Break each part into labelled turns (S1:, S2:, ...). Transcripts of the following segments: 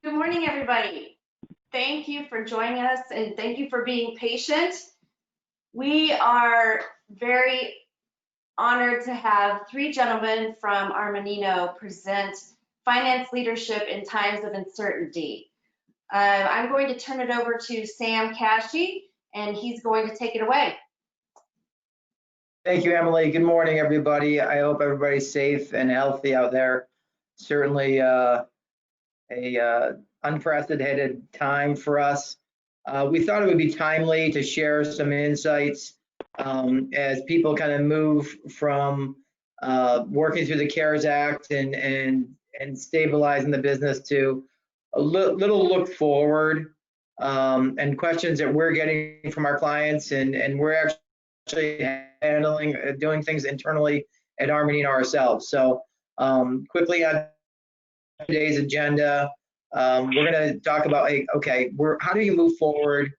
S1: Good morning, everybody. Thank you for joining us and thank you for being patient. We are very honored to have three gentlemen from Armanino present finance leadership in times of uncertainty. I'm going to turn it over to Sam Cashy, and he's going to take it away.
S2: Thank you, Emily. Good morning, everybody. I hope everybody's safe and healthy out there. Certainly a unprecedented time for us. We thought it would be timely to share some insights as people kind of move from working through the CARES Act and stabilizing the business to a little look forward and questions that we're getting from our clients, and we're actually doing things internally at Armanino ourselves. So quickly on today's agenda, we're going to talk about, okay, how do you move forward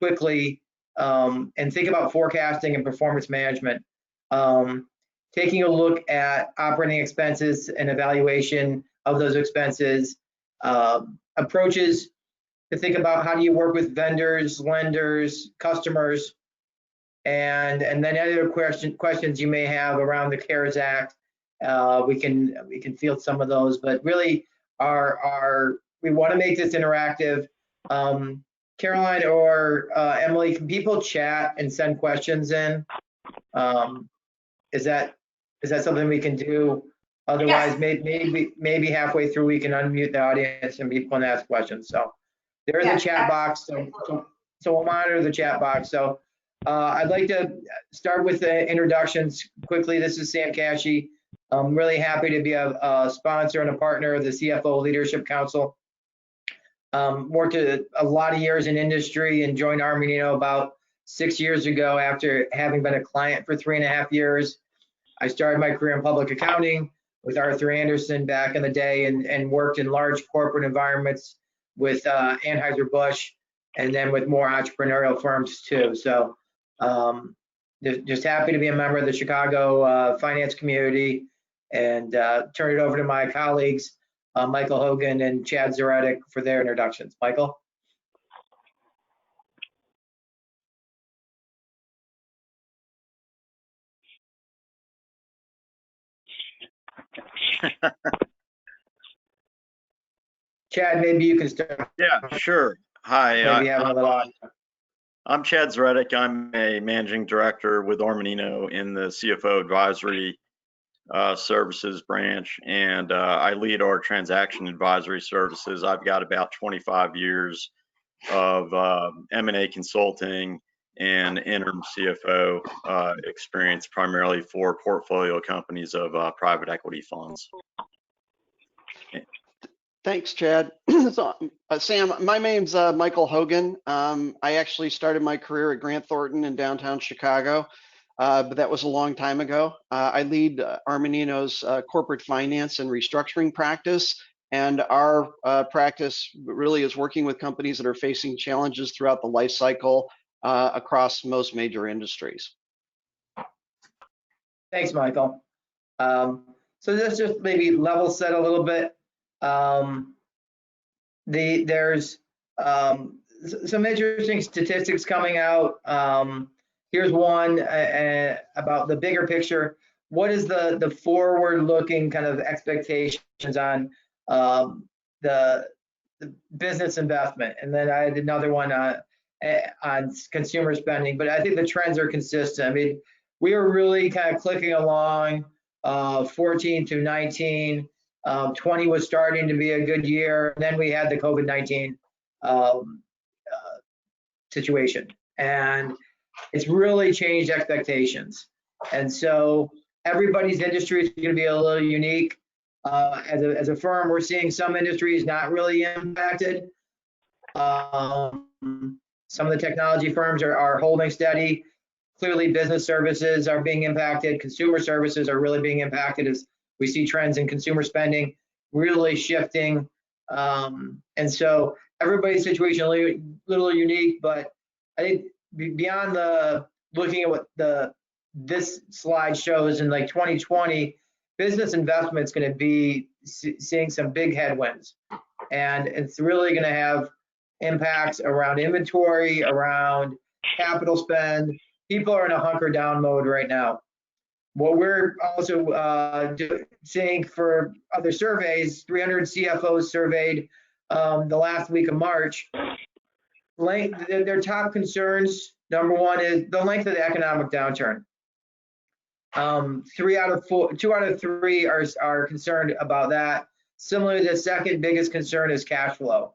S2: quickly and think about forecasting and performance management. Taking a look at operating expenses and evaluation of those expenses, approaches to think about how do you work with vendors, lenders, customers, and then other questions you may have around the CARES Act. We can field some of those, but really we want to make this interactive. Caroline or Emily, can people chat and send questions in? Is that something we can do? Otherwise, yes. maybe halfway through we can unmute the audience and people can ask questions. So there is a chat box, so we'll monitor the chat box. So I'd like to start with the introductions quickly. This is Sam Cashy. I'm really happy to be a sponsor and a partner of the CFO Leadership Council. Worked a lot of years in industry and joined Armanino about 6 years ago after having been a client for 3.5 years. I started my career in public accounting with Arthur Andersen back in the day and worked in large corporate environments with Anheuser-Busch and then with more entrepreneurial firms too. So just happy to be a member of the Chicago finance community, and turn it over to my colleagues, Michael Hogan and Chad Zaretic, for their introductions. Michael? Chad, maybe you can start.
S3: Yeah, sure. Hi, I'm Chad Zaretic. I'm a managing director with Armanino in the CFO advisory services branch, and I lead our transaction advisory services. I've got about 25 years of M&A consulting and interim CFO experience, primarily for portfolio companies of private equity funds.
S4: Thanks, Chad. So, Sam, my name's Michael Hogan. I actually started my career at Grant Thornton in downtown Chicago, but that was a long time ago. I lead Armanino's corporate finance and restructuring practice, and our practice really is working with companies that are facing challenges throughout the life cycle across most major industries.
S2: Thanks, Michael. So let's just maybe level set a little bit. There's some interesting statistics coming out. Here's one about the bigger picture. What is the forward-looking kind of expectations on the business investment? And then I had another one on consumer spending, but I think the trends are consistent. I mean, we are really kind of clicking along 14 to 19. 20 was starting to be a good year. And then we had the COVID-19 situation, and it's really changed expectations. And so everybody's industry is going to be a little unique. As a firm, we're seeing some industries not really impacted. Some of the technology firms are holding steady. Clearly, business services are being impacted. Consumer services are really being impacted as we see trends in consumer spending really shifting. And so everybody's situation a little unique, but I think beyond looking at what this slide shows in like 2020, business investment is going to be seeing some big headwinds. And it's really going to have impacts around inventory, around capital spend. People are in a hunker down mode right now. What we're also seeing for other surveys, 300 CFOs surveyed the last week of March, their top concerns, number one is the length of the economic downturn. 2 out of 3 are concerned about that. Similarly, the second biggest concern is cash flow.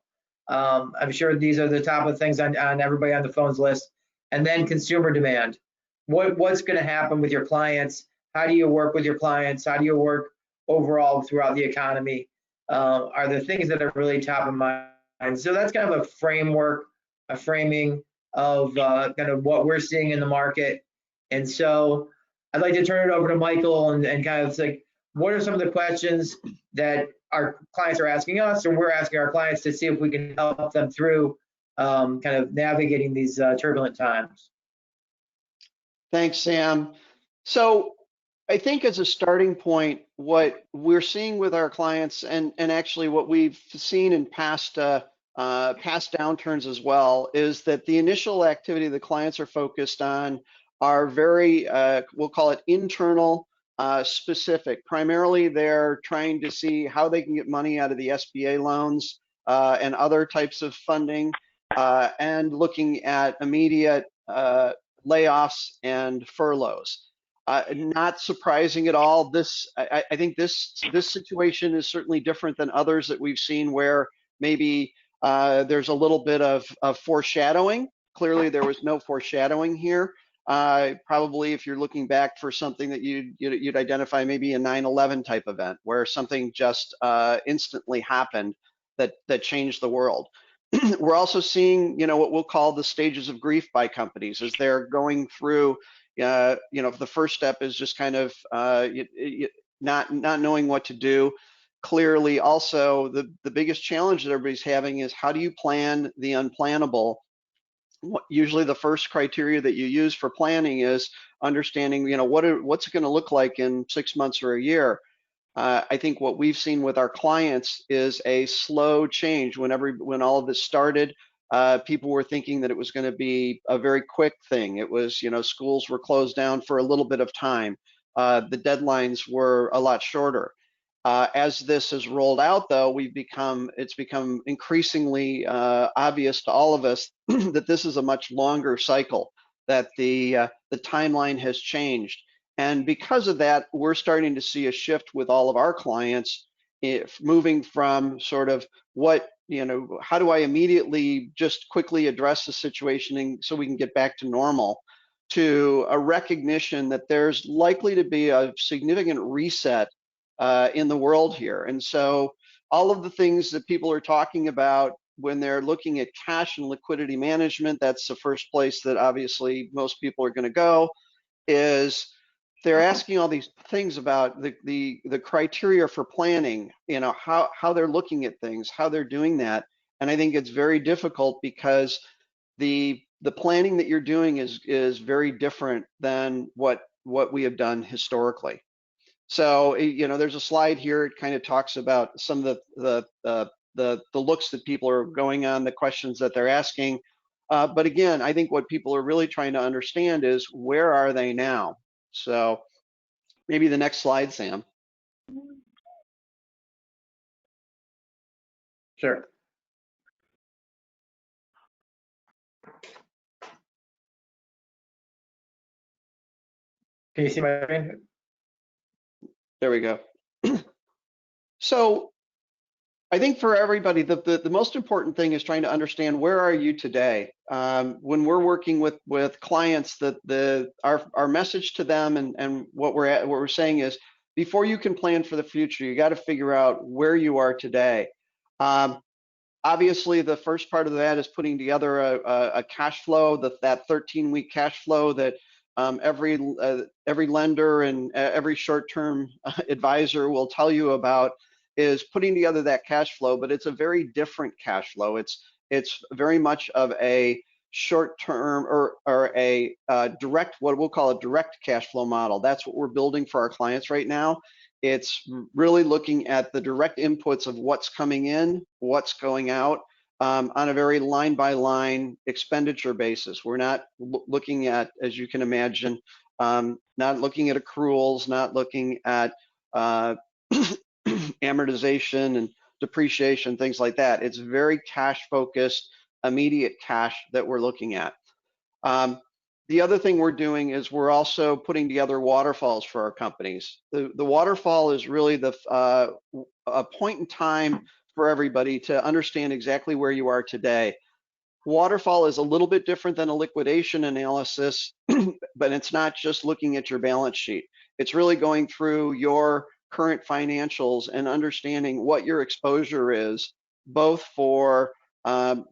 S2: I'm sure these are the top of things on everybody on the phone's list. And then consumer demand. What's going to happen with your clients? How do you work with your clients? How do you work overall throughout the economy? Are the things that are really top of mind? So that's kind of a framework, a framing of kind of what we're seeing in the market. And so I'd like to turn it over to Michael and kind of like, what are some of the questions that our clients are asking us, or we're asking our clients to see if we can help them through kind of navigating these turbulent times.
S4: Thanks, Sam. So I think as a starting point, what we're seeing with our clients and actually what we've seen in past downturns as well is that the initial activity the clients are focused on are very, we'll call it internal specific. Primarily, they're trying to see how they can get money out of the SBA loans and other types of funding and looking at immediate layoffs and furloughs. Not surprising at all. I think this situation is certainly different than others that we've seen where maybe there's a little bit of foreshadowing. Clearly, there was no foreshadowing here. Probably if you're looking back for something that you'd identify maybe a 9/11 type event where something just instantly happened that changed the world. We're also seeing, what we'll call the stages of grief by companies as they're going through. The first step is just kind of not knowing what to do. Clearly, also the biggest challenge that everybody's having is how do you plan the unplannable? Usually, the first criteria that you use for planning is understanding, what's it going to look like in 6 months or a year. I think what we've seen with our clients is a slow change. When all of this started, people were thinking that it was going to be a very quick thing. It was, schools were closed down for a little bit of time. The deadlines were a lot shorter. As this has rolled out, though, it's become increasingly obvious to all of us that this is a much longer cycle, that the timeline has changed. And because of that, we're starting to see a shift with all of our clients, moving from sort of how do I immediately just quickly address the situation so we can get back to normal, to a recognition that there's likely to be a significant reset in the world here. And so all of the things that people are talking about when they're looking at cash and liquidity management, that's the first place that obviously most people are going to go, is they're asking all these things about the criteria for planning, how they're looking at things, how they're doing that. And I think it's very difficult because the planning that you're doing is very different than what we have done historically. So, there's a slide here. It kind of talks about some of the looks that people are going on, the questions that they're asking. But again, I think what people are really trying to understand is where are they now? So maybe the next slide, Sam.
S2: Sure. Can you see my screen?
S4: There we go. So I think for everybody, the most important thing is trying to understand where are you today. When we're working with clients, our message to them and what we're saying is, before you can plan for the future, you got to figure out where you are today. Obviously, the first part of that is putting together a cash flow, that 13-week cash flow that every lender and every short-term advisor will tell you about, is putting together that cash flow. But it's a very different cash flow. It's very much of a short-term or a direct, what we'll call a direct cash flow model. That's what we're building for our clients right now. It's really looking at the direct inputs of what's coming in, what's going out, on a very line by line expenditure basis. We're not looking at, as you can imagine, not looking at accruals, not looking at amortization and depreciation, things like that. It's very cash focused, immediate cash that we're looking at. The other thing we're doing is we're also putting together waterfalls for our companies. The waterfall is really a point in time for everybody to understand exactly where you are today. Waterfall is a little bit different than a liquidation analysis, but it's not just looking at your balance sheet. It's really going through your current financials and understanding what your exposure is, both for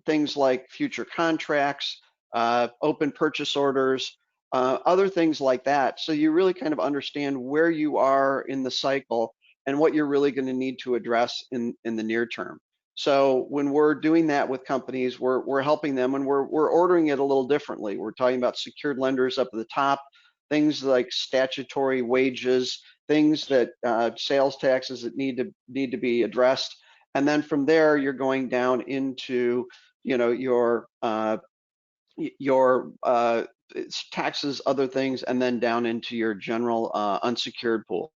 S4: things like future contracts, open purchase orders, other things like that. So you really kind of understand where you are in the cycle and what you're really going to need to address in the near term. So when we're doing that with companies, we're helping them, and we're ordering it a little differently. We're talking about secured lenders up at the top, things like statutory wages, things that sales taxes that need to be addressed, and then from there you're going down into your taxes, other things, and then down into your general unsecured pools.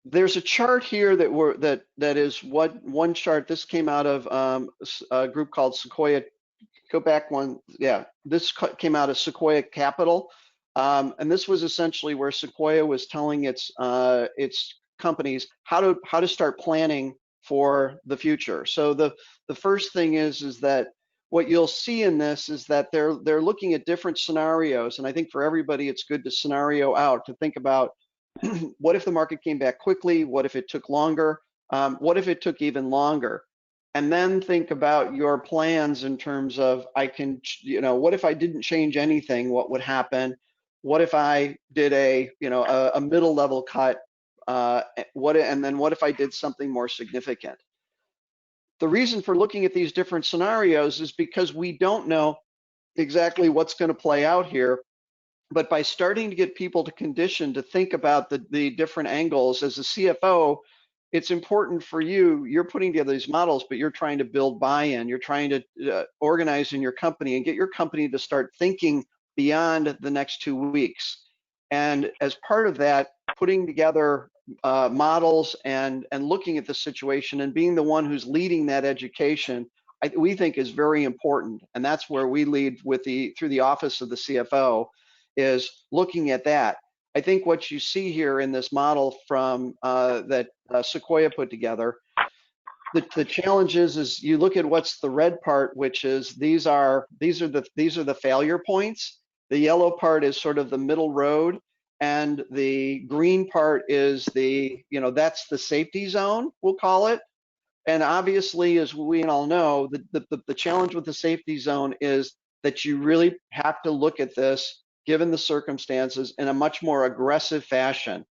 S4: There's a chart here that is what one chart. This came out of a group called Sequoia. Go back one, yeah. This came out of Sequoia Capital, and this was essentially where Sequoia was telling its companies how to start planning for the future. So the first thing is that what you'll see in this is that they're looking at different scenarios, and I think for everybody it's good to scenario out, to think about what if the market came back quickly? What if it took longer? What if it took even longer? And then think about your plans in terms of, what if I didn't change anything? What would happen? What if I did a middle level cut? And then what if I did something more significant? The reason for looking at these different scenarios is because we don't know exactly what's going to play out here. But by starting to get people to condition to think about the different angles, as a CFO, it's important for you. You're putting together these models, but you're trying to build buy-in. You're trying to organize in your company and get your company to start thinking beyond the next 2 weeks. And as part of that, putting together models and looking at the situation and being the one who's leading that education, we think is very important. And that's where we lead through the office of the CFO, is looking at that. I think what you see here in this model from that Sequoia put together, the challenge is you look at what's the red part, which is these are the failure points. The yellow part is sort of the middle road, and the green part is that's the safety zone, we'll call it. And obviously, as we all know, the challenge with the safety zone is that you really have to look at this, given the circumstances, in a much more aggressive fashion.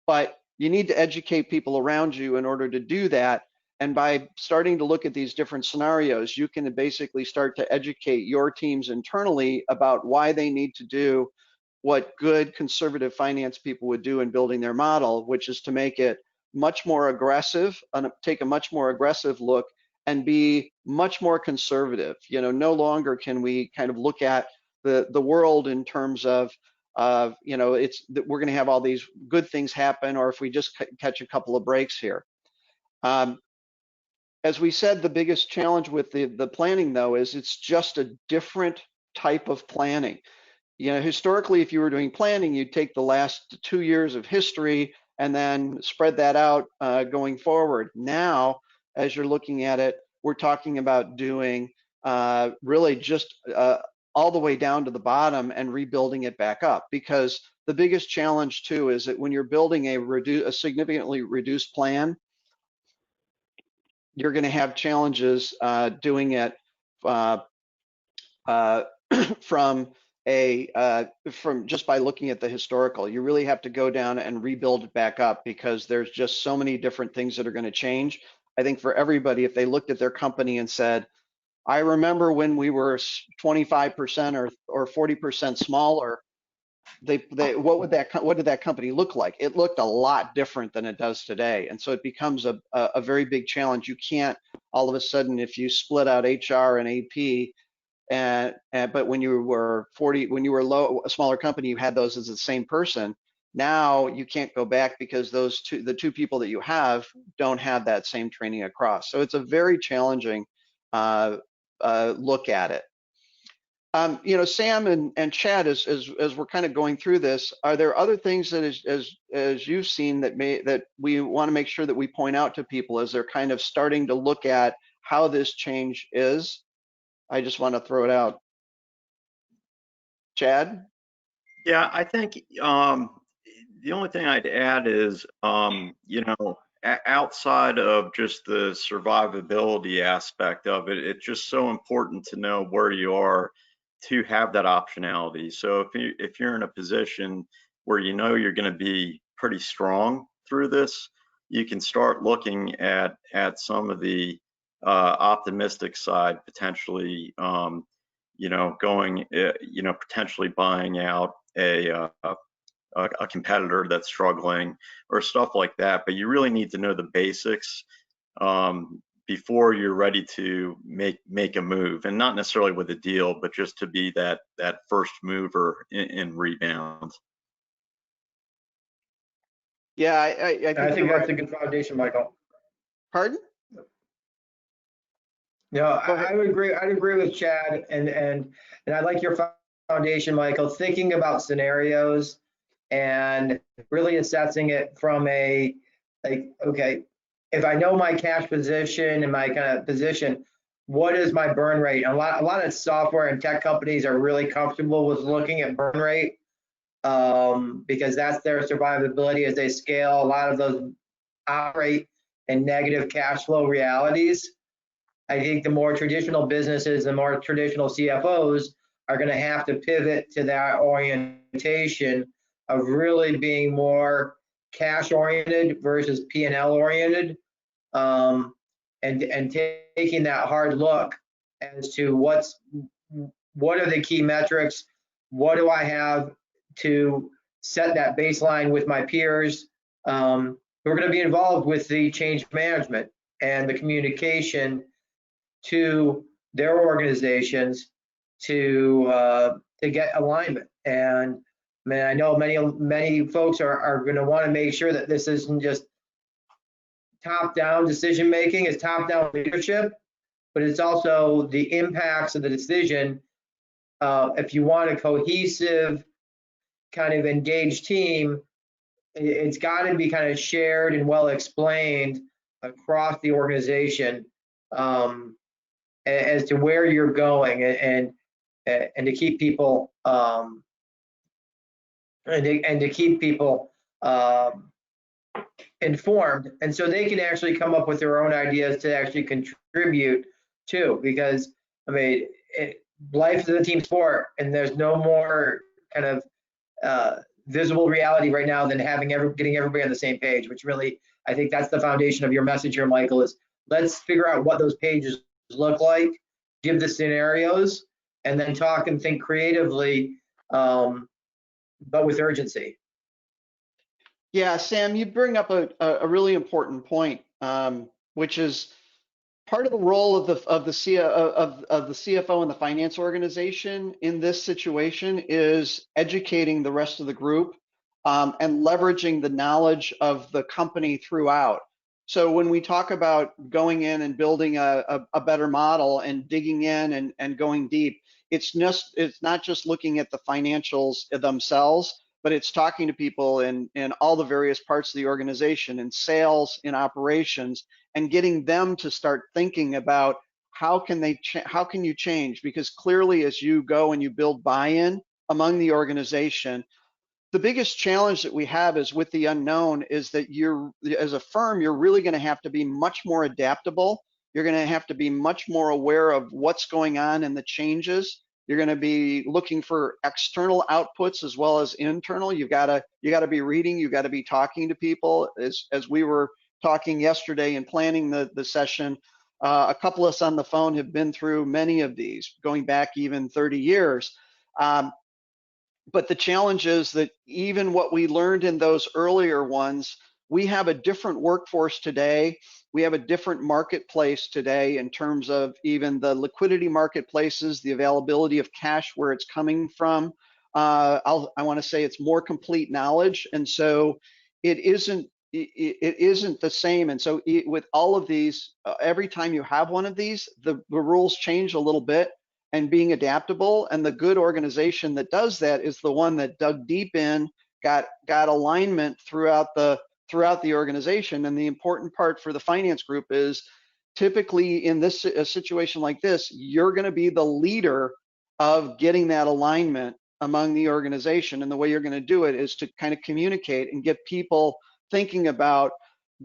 S4: But you need to educate people around you in order to do that. And by starting to look at these different scenarios, you can basically start to educate your teams internally about why they need to do what good conservative finance people would do in building their model, which is to make it much more aggressive, take a much more aggressive look, and be much more conservative. No longer can we kind of look at the world in terms of it's that we're going to have all these good things happen, or if we just catch a couple of breaks here. As we said, the biggest challenge with the planning, though, is it's just a different type of planning. Historically, if you were doing planning, you'd take the last 2 years of history and then spread that out going forward. Now, as you're looking at it, we're talking about doing really just all the way down to the bottom and rebuilding it back up, because the biggest challenge too is that when you're building a significantly reduced plan, you're going to have challenges doing it from just by looking at the historical. You really have to go down and rebuild it back up, because there's just so many different things that are going to change. I think for everybody, if they looked at their company and said, I remember when we were 25% or 40% smaller, what did that company look like? It looked a lot different than it does today. And so it becomes a very big challenge. You can't all of a sudden, if you split out HR and AP, but when you were a smaller company, you had those as the same person. Now you can't go back because the two people that you have don't have that same training across. So it's a very challenging look at it. Sam and Chad, as we're kind of going through this, are there other things that as you've seen that we want to make sure that we point out to people as they're kind of starting to look at how this change is? I just want to throw it out. Chad?
S3: Yeah, I think the only thing I'd add is, outside of just the survivability aspect of it, it's just so important to know where you are to have that optionality. So if you're in a position where you know you're going to be pretty strong through this, you can start looking at some of the optimistic side, potentially, going, potentially buying out a competitor that's struggling or stuff like that. But you really need to know the basics before you're ready to make a move, and not necessarily with a deal, but just to be that first mover in rebound.
S4: Yeah, I
S2: think that's a good foundation, Michael.
S4: Pardon?
S2: No, I would agree. I'd agree with Chad, and I like your foundation, Michael. Thinking about scenarios and really assessing it from okay, if I know my cash position and my kind of position, what is my burn rate? A lot of software and tech companies are really comfortable with looking at burn rate because that's their survivability as they scale. A lot of those operate in negative cash flow realities. I think the more traditional businesses, the more traditional CFOs are going to have to pivot to that orientation of really being more cash oriented versus P&L oriented, and taking that hard look as to what are the key metrics, what do I have to set that baseline with my peers who are going to be involved with the change management and the communication to their organizations to get alignment. And I know many folks are going to want to make sure that this isn't just top-down decision making, it's top-down leadership, but it's also the impacts of the decision. If you want a cohesive, kind of engaged team, it's got to be kind of shared and well explained across the organization as to where you're going, and to keep people informed, and so they can actually come up with their own ideas to actually contribute to. Because life is a team sport, and there's no more kind of visible reality right now than getting everybody on the same page, which really, I think that's the foundation of your message here, Michael, is let's figure out what those pages look like, give the scenarios, and then talk and think creatively, but with urgency.
S4: Yeah, Sam, you bring up a really important point, which is part of the role of the CFO and the finance organization in this situation is educating the rest of the group and leveraging the knowledge of the company throughout. So when we talk about going in and building a better model and digging in and going deep, it's not just looking at the financials themselves, but it's talking to people in all the various parts of the organization, in sales, in operations, and getting them to start thinking about how can you change? Because clearly, as you go and you build buy-in among the organization, the biggest challenge that we have is with the unknown is that as a firm, you're really going to have to be much more adaptable. You're going to have to be much more aware of what's going on and the changes. You're going to be looking for external outputs as well as internal. You got to be reading. You got to be talking to people. As we were talking yesterday and planning the session, a couple of us on the phone have been through many of these, going back even 30 years. But the challenge is that even what we learned in those earlier ones, we have a different workforce today. We have a different marketplace today in terms of even the liquidity marketplaces, the availability of cash, where it's coming from. I want to say it's more complete knowledge, and so it isn't the same. And so with all of these, every time you have one of these, the rules change a little bit, and being adaptable. And the good organization that does that is the one that dug deep in, got alignment throughout the organization. And the important part for the finance group is typically in this a situation like this, you're going to be the leader of getting that alignment among the organization. And the way you're going to do it is to kind of communicate and get people thinking about,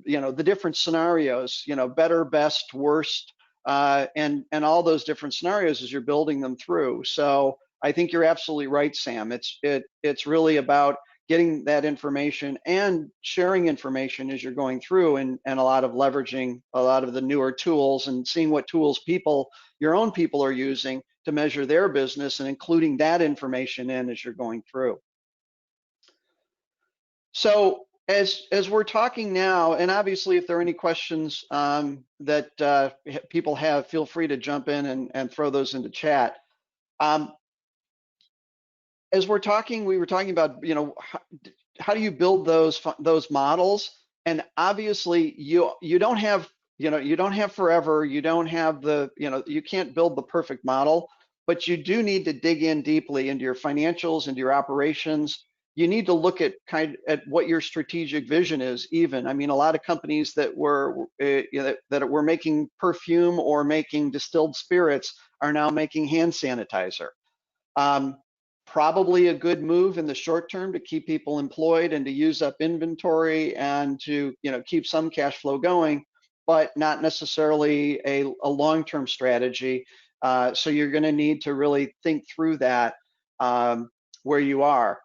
S4: the different scenarios, better, best, worst, and all those different scenarios as you're building them through. So I think you're absolutely right, Sam. It's really about getting that information and sharing information as you're going through, and a lot of leveraging a lot of the newer tools and seeing what tools your own people are using to measure their business, and including that information in as you're going through. So as we're talking now, and obviously if there are any questions that people have, feel free to jump in and throw those into chat. As we were talking about, how do you build those models? And obviously you don't have forever, you don't have you can't build the perfect model, but you do need to dig in deeply into your financials, into your operations. You need to look at what your strategic vision is. Even, I mean, a lot of companies that were that were making perfume or making distilled spirits are now making hand sanitizer. Probably a good move in the short term to keep people employed and to use up inventory and to keep some cash flow going, but not necessarily a long-term strategy. So you're going to need to really think through that where you are.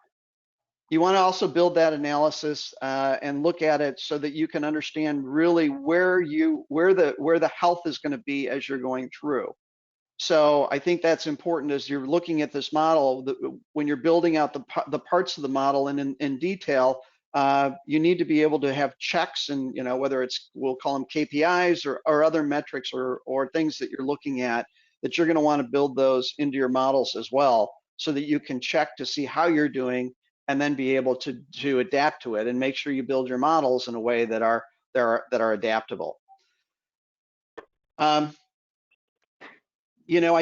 S4: You want to also build that analysis and look at it so that you can understand really where the health is going to be as you're going through. So I think that's important as you're looking at this model. When you're building out the parts of the model and in detail, you need to be able to have checks, and whether it's, we'll call them KPIs or other metrics or things that you're looking at, that you're going to want to build those into your models as well, so that you can check to see how you're doing and then be able to adapt to it, and make sure you build your models in a way that are adaptable. I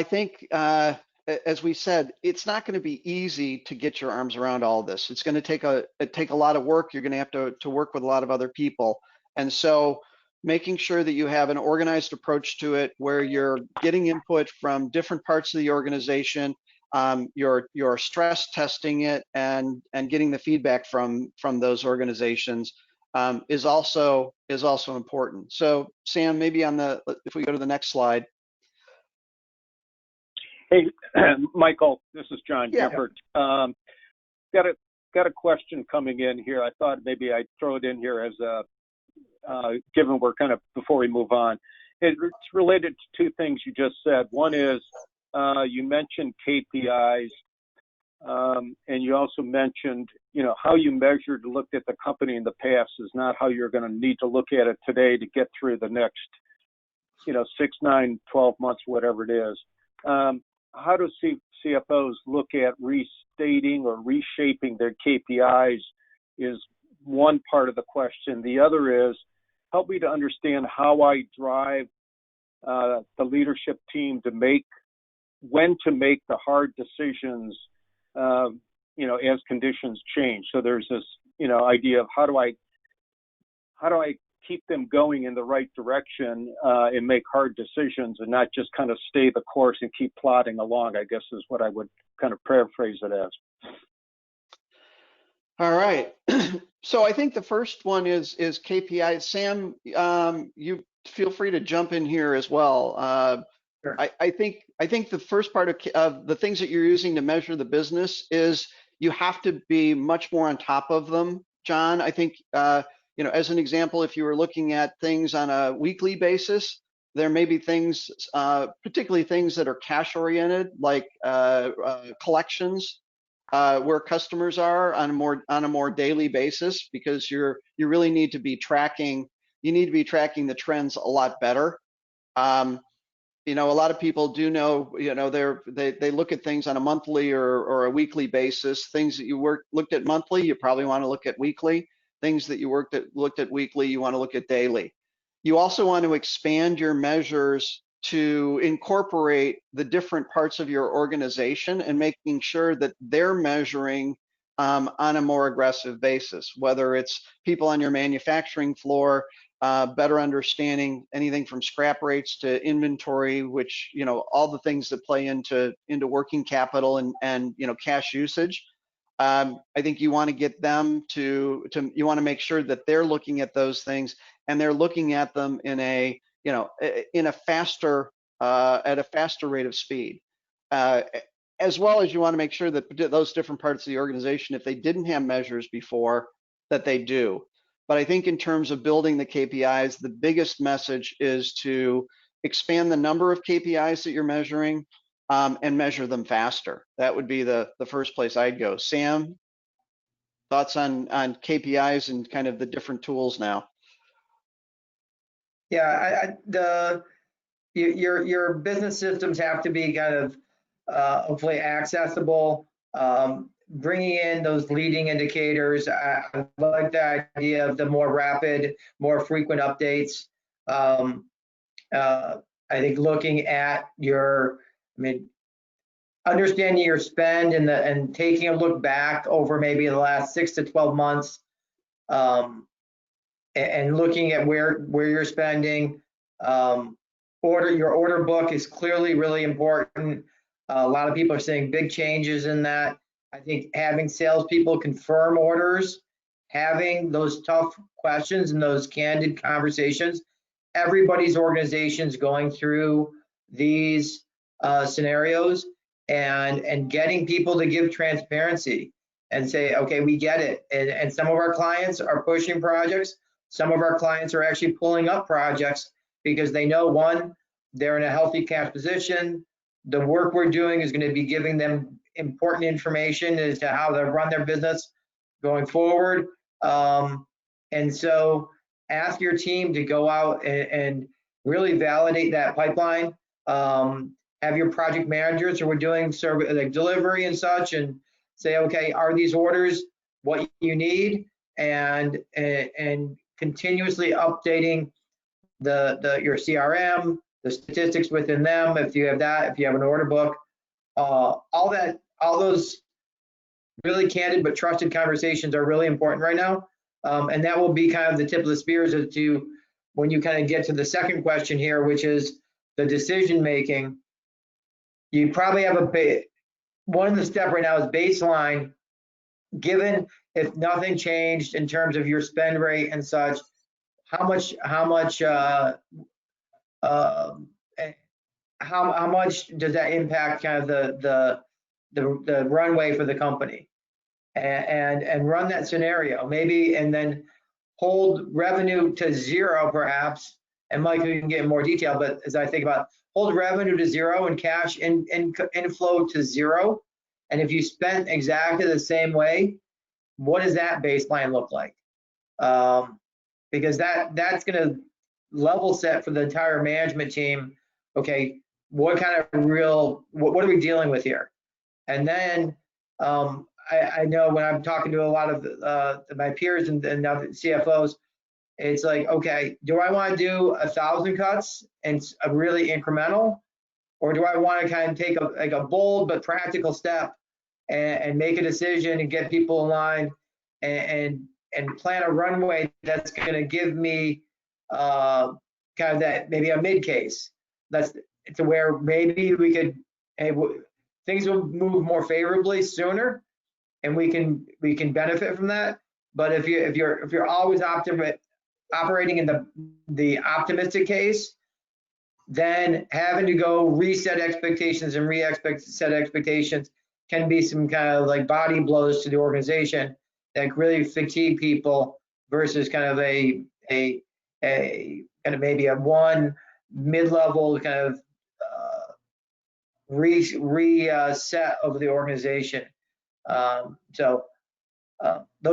S4: think, as we said, it's not going to be easy to get your arms around all this. It's going to take a lot of work. You're going to have to work with a lot of other people. And so making sure that you have an organized approach to it, where you're getting input from different parts of the organization, you're stress testing it and getting the feedback from those organizations is also important. So Sam, maybe if we go to the next slide.
S5: Hey, Michael, this is John Gifford. Got a question coming in here. I thought maybe I'd throw it in here as given we're kind of before we move on. It's related to two things you just said. One is you mentioned KPIs, and you also mentioned how you measured, looked at the company in the past is not how you're going to need to look at it today to get through the next 6, 9, 12 months, whatever it is. How do CFOs look at restating or reshaping their KPIs is one part of the question. The other is, help me to understand how I drive the leadership team to when to make the hard decisions, as conditions change. So there's this, idea of how do I keep them going in the right direction and make hard decisions, and not just kind of stay the course and keep plodding along, I guess is what I would kind of paraphrase it as.
S4: All right. So I think the first one is KPI. Sam, you feel free to jump in here as well.
S2: Sure.
S4: I think the first part of the things that you're using to measure the business is you have to be much more on top of them, John. I think as an example, if you were looking at things on a weekly basis, there may be things, particularly things that are cash oriented, like collections, where customers are on a more daily basis, because you really need to be tracking. You need to be tracking the trends a lot better. You know, a lot of people do know, you know, they look at things on a monthly or a weekly basis. Things that you looked at monthly, you probably want to look at weekly. Things that you looked at weekly, you want to look at daily. You also want to expand your measures to incorporate the different parts of your organization and making sure that they're measuring on a more aggressive basis, whether it's people on your manufacturing floor, better understanding anything from scrap rates to inventory, which, you know, all the things that play into working capital and you know, cash usage. I think you want to get them you want to make sure that they're looking at those things and they're looking at them in a, you know, in a faster, at a faster rate of speed. As well as you want to make sure that those different parts of the organization, if they didn't have measures before, that they do. But I think in terms of building the KPIs, the biggest message is to expand the number of KPIs that you're measuring and measure them faster. That would be the first place I'd go. Sam, thoughts on KPIs and kind of the different tools now?
S2: Yeah, your business systems have to be kind of hopefully accessible. Bringing in those leading indicators. I like the idea of the more rapid, more frequent updates. I think looking at understanding your spend and taking a look back over maybe the last 6 to 12 months, and looking at where you're spending. Your order book is clearly really important. A lot of people are seeing big changes in that. I think having salespeople confirm orders, having those tough questions and those candid conversations. Everybody's organization's going through these scenarios, and getting people to give transparency and say, okay, we get it. And some of our clients are pushing projects. Some of our clients are actually pulling up projects because they know, one, they're in a healthy cash position. The work we're doing is going to be giving them important information as to how to run their business going forward. And so ask your team to go out and really validate that pipeline. Have your project managers who are doing service like delivery and such, and say, okay, are these orders what you need? And continuously updating your CRM, the statistics within them, if you have that, if you have an order book, all those really candid but trusted conversations are really important right now. And that will be kind of the tip of the spears as to when you kind of get to the second question here, which is the decision making. You probably have one of the steps right now is baseline. Given if nothing changed in terms of your spend rate and such, how much does that impact kind of the runway for the company, and run that scenario maybe, and then hold revenue to zero perhaps. And Mike, we can get in more detail, but as I think about hold revenue to zero and cash inflow to zero, and if you spent exactly the same way, what does that baseline look like? Because that's going to level set for the entire management team. Okay, what kind of what are we dealing with here? And then I know when I'm talking to a lot of my peers and now the CFOs, it's like, okay, do I want to do 1,000 cuts and really incremental, or do I want to kind of take a bold but practical step and make a decision and get people aligned and plan a runway that's going to give me kind of that maybe a mid case. That's to where maybe we could, things will move more favorably sooner, and we can benefit from that. But if you're always operating in the optimistic case, then having to go reset expectations and set expectations can be some kind of like body blows to the organization that really fatigue people versus kind of a kind of maybe a one mid-level kind of reset of the organization. Those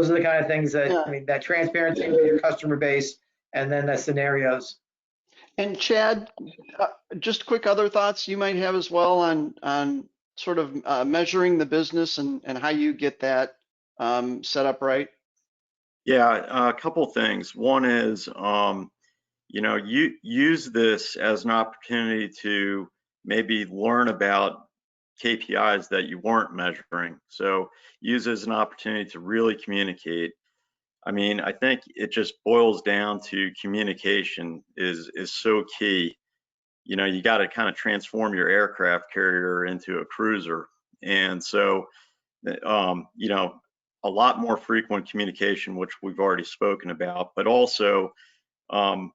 S2: are the kind of things that,
S4: Yeah.
S2: I mean, that transparency with your customer base, and then the scenarios.
S4: And Chad, just quick other thoughts you might have as well on sort of measuring the business and how you get that set up right.
S3: Yeah, a couple things. One is, you use this as an opportunity to maybe learn about KPIs that you weren't measuring. So use it as an opportunity to really communicate. I mean, I think it just boils down to communication is so key. You got to kind of transform your aircraft carrier into a cruiser. And so, a lot more frequent communication, which we've already spoken about, but also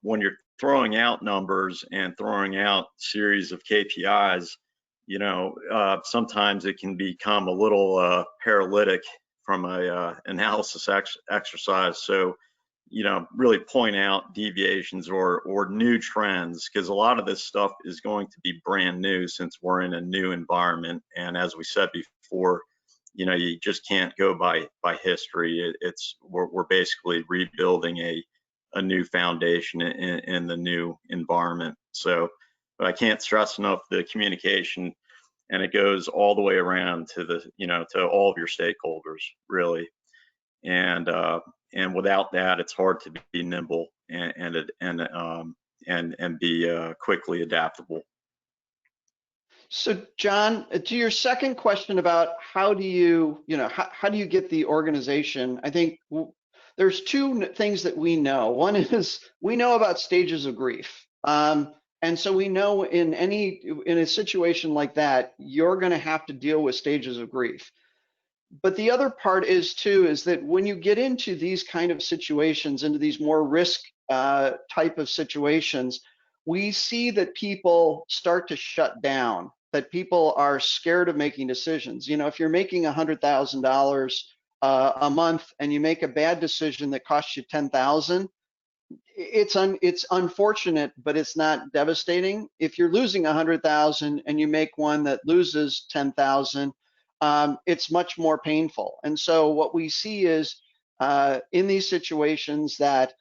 S3: when you're throwing out numbers and throwing out series of KPIs, sometimes it can become a little paralytic from a analysis exercise. So, really point out deviations or new trends, because a lot of this stuff is going to be brand new since we're in a new environment. And as we said before, you just can't go by history. We're basically rebuilding a new foundation in the new environment. So, but I can't stress enough the communication, and it goes all the way around to to all of your stakeholders, really. And without that, it's hard to be nimble and be quickly adaptable.
S4: So John, to your second question about how do you get the organization, I think there's two things that we know. One is we know about stages of grief. And so we know in a situation like that, you're going to have to deal with stages of grief. But the other part is that when you get into these kind of situations, into these more risk type of situations, we see that people start to shut down, that people are scared of making decisions. If you're making $100,000 a month and you make a bad decision that costs you $10,000, it's unfortunate, but it's not devastating. If you're losing $100,000 and you make one that loses $10,000, it's much more painful. And so what we see is in these situations that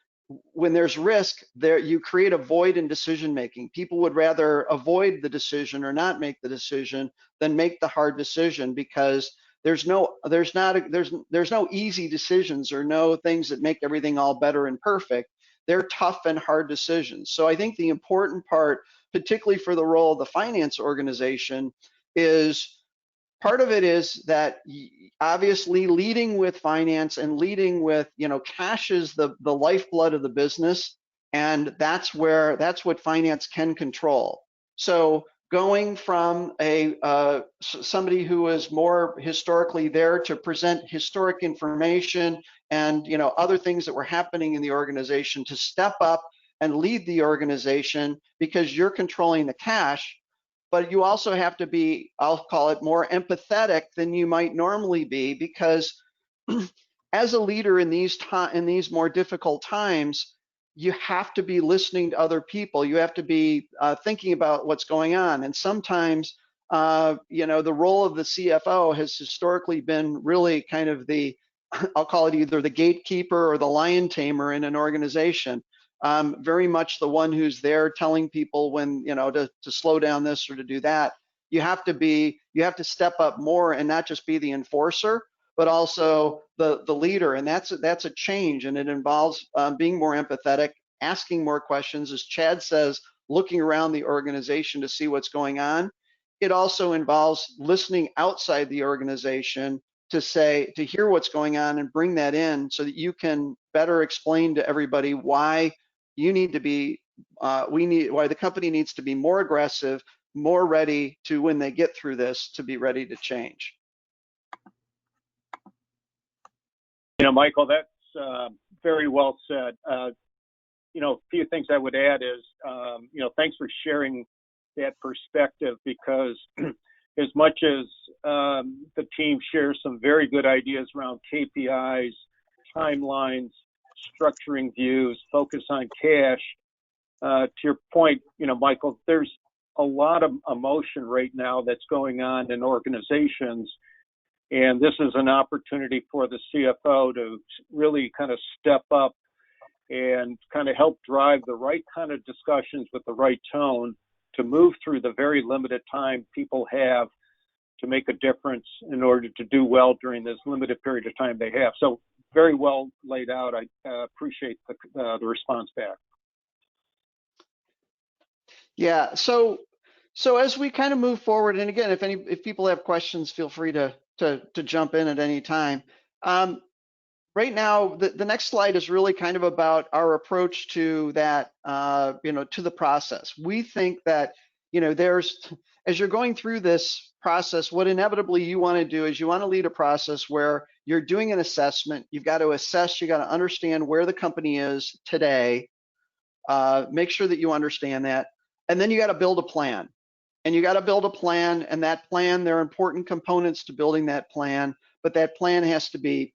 S4: when there's risk, you create a void in decision making. People would rather avoid the decision or not make the decision than make the hard decision, because there's no easy decisions or no things that make everything all better and perfect. They're tough and hard decisions. So I think the important part, particularly for the role of the finance organization, is part of it is that obviously leading with finance and leading with, cash is the lifeblood of the business, and that's what finance can control. So going from somebody who is more historically there to present historic information and other things that were happening in the organization, to step up and lead the organization because you're controlling the cash. But you also have to be, I'll call it, more empathetic than you might normally be, because as a leader in these more difficult times, you have to be listening to other people. You have to be thinking about what's going on. And sometimes, the role of the CFO has historically been really kind of I'll call it either the gatekeeper or the lion tamer in an organization. Very much the one who's there telling people when, to slow down this or to do that. You have to step up more and not just be the enforcer, but also the leader. And that's a change, and it involves being more empathetic, asking more questions, as Chad says, looking around the organization to see what's going on. It also involves listening outside the organization to hear what's going on and bring that in so that you can better explain to everybody why you need to be, why the company needs to be more aggressive, more ready to, when they get through this, to be ready to change.
S5: Michael, that's very well said. A few things I would add is, thanks for sharing that perspective, because as much as the team shares some very good ideas around KPIs, timelines, structuring views, focus on cash, to your point, Michael, there's a lot of emotion right now that's going on in organizations. And this is an opportunity for the CFO to really kind of step up and kind of help drive the right kind of discussions with the right tone to move through the very limited time people have to make a difference in order to do well during this limited period of time they have. So very well laid out. I appreciate the response back.
S4: Yeah. So as we kind of move forward, and again, if people have questions, feel free to jump in at any time. Right now, the next slide is really kind of about our approach to that, to the process. We think that, as you're going through this process, what inevitably you want to do is you want to lead a process where you're doing an assessment. You've got to assess, you got to understand where the company is today, make sure that you understand that, and then you got to build a plan. And you got to build a plan, and that plan, there are important components to building that plan, but that plan has to be,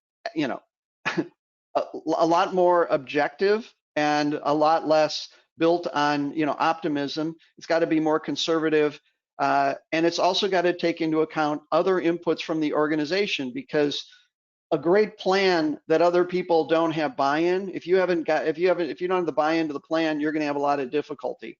S4: a lot more objective and a lot less built on, optimism. It's got to be more conservative, and it's also got to take into account other inputs from the organization, because a great plan that other people don't have buy-in, if you don't have the buy-in to the plan, you're going to have a lot of difficulty.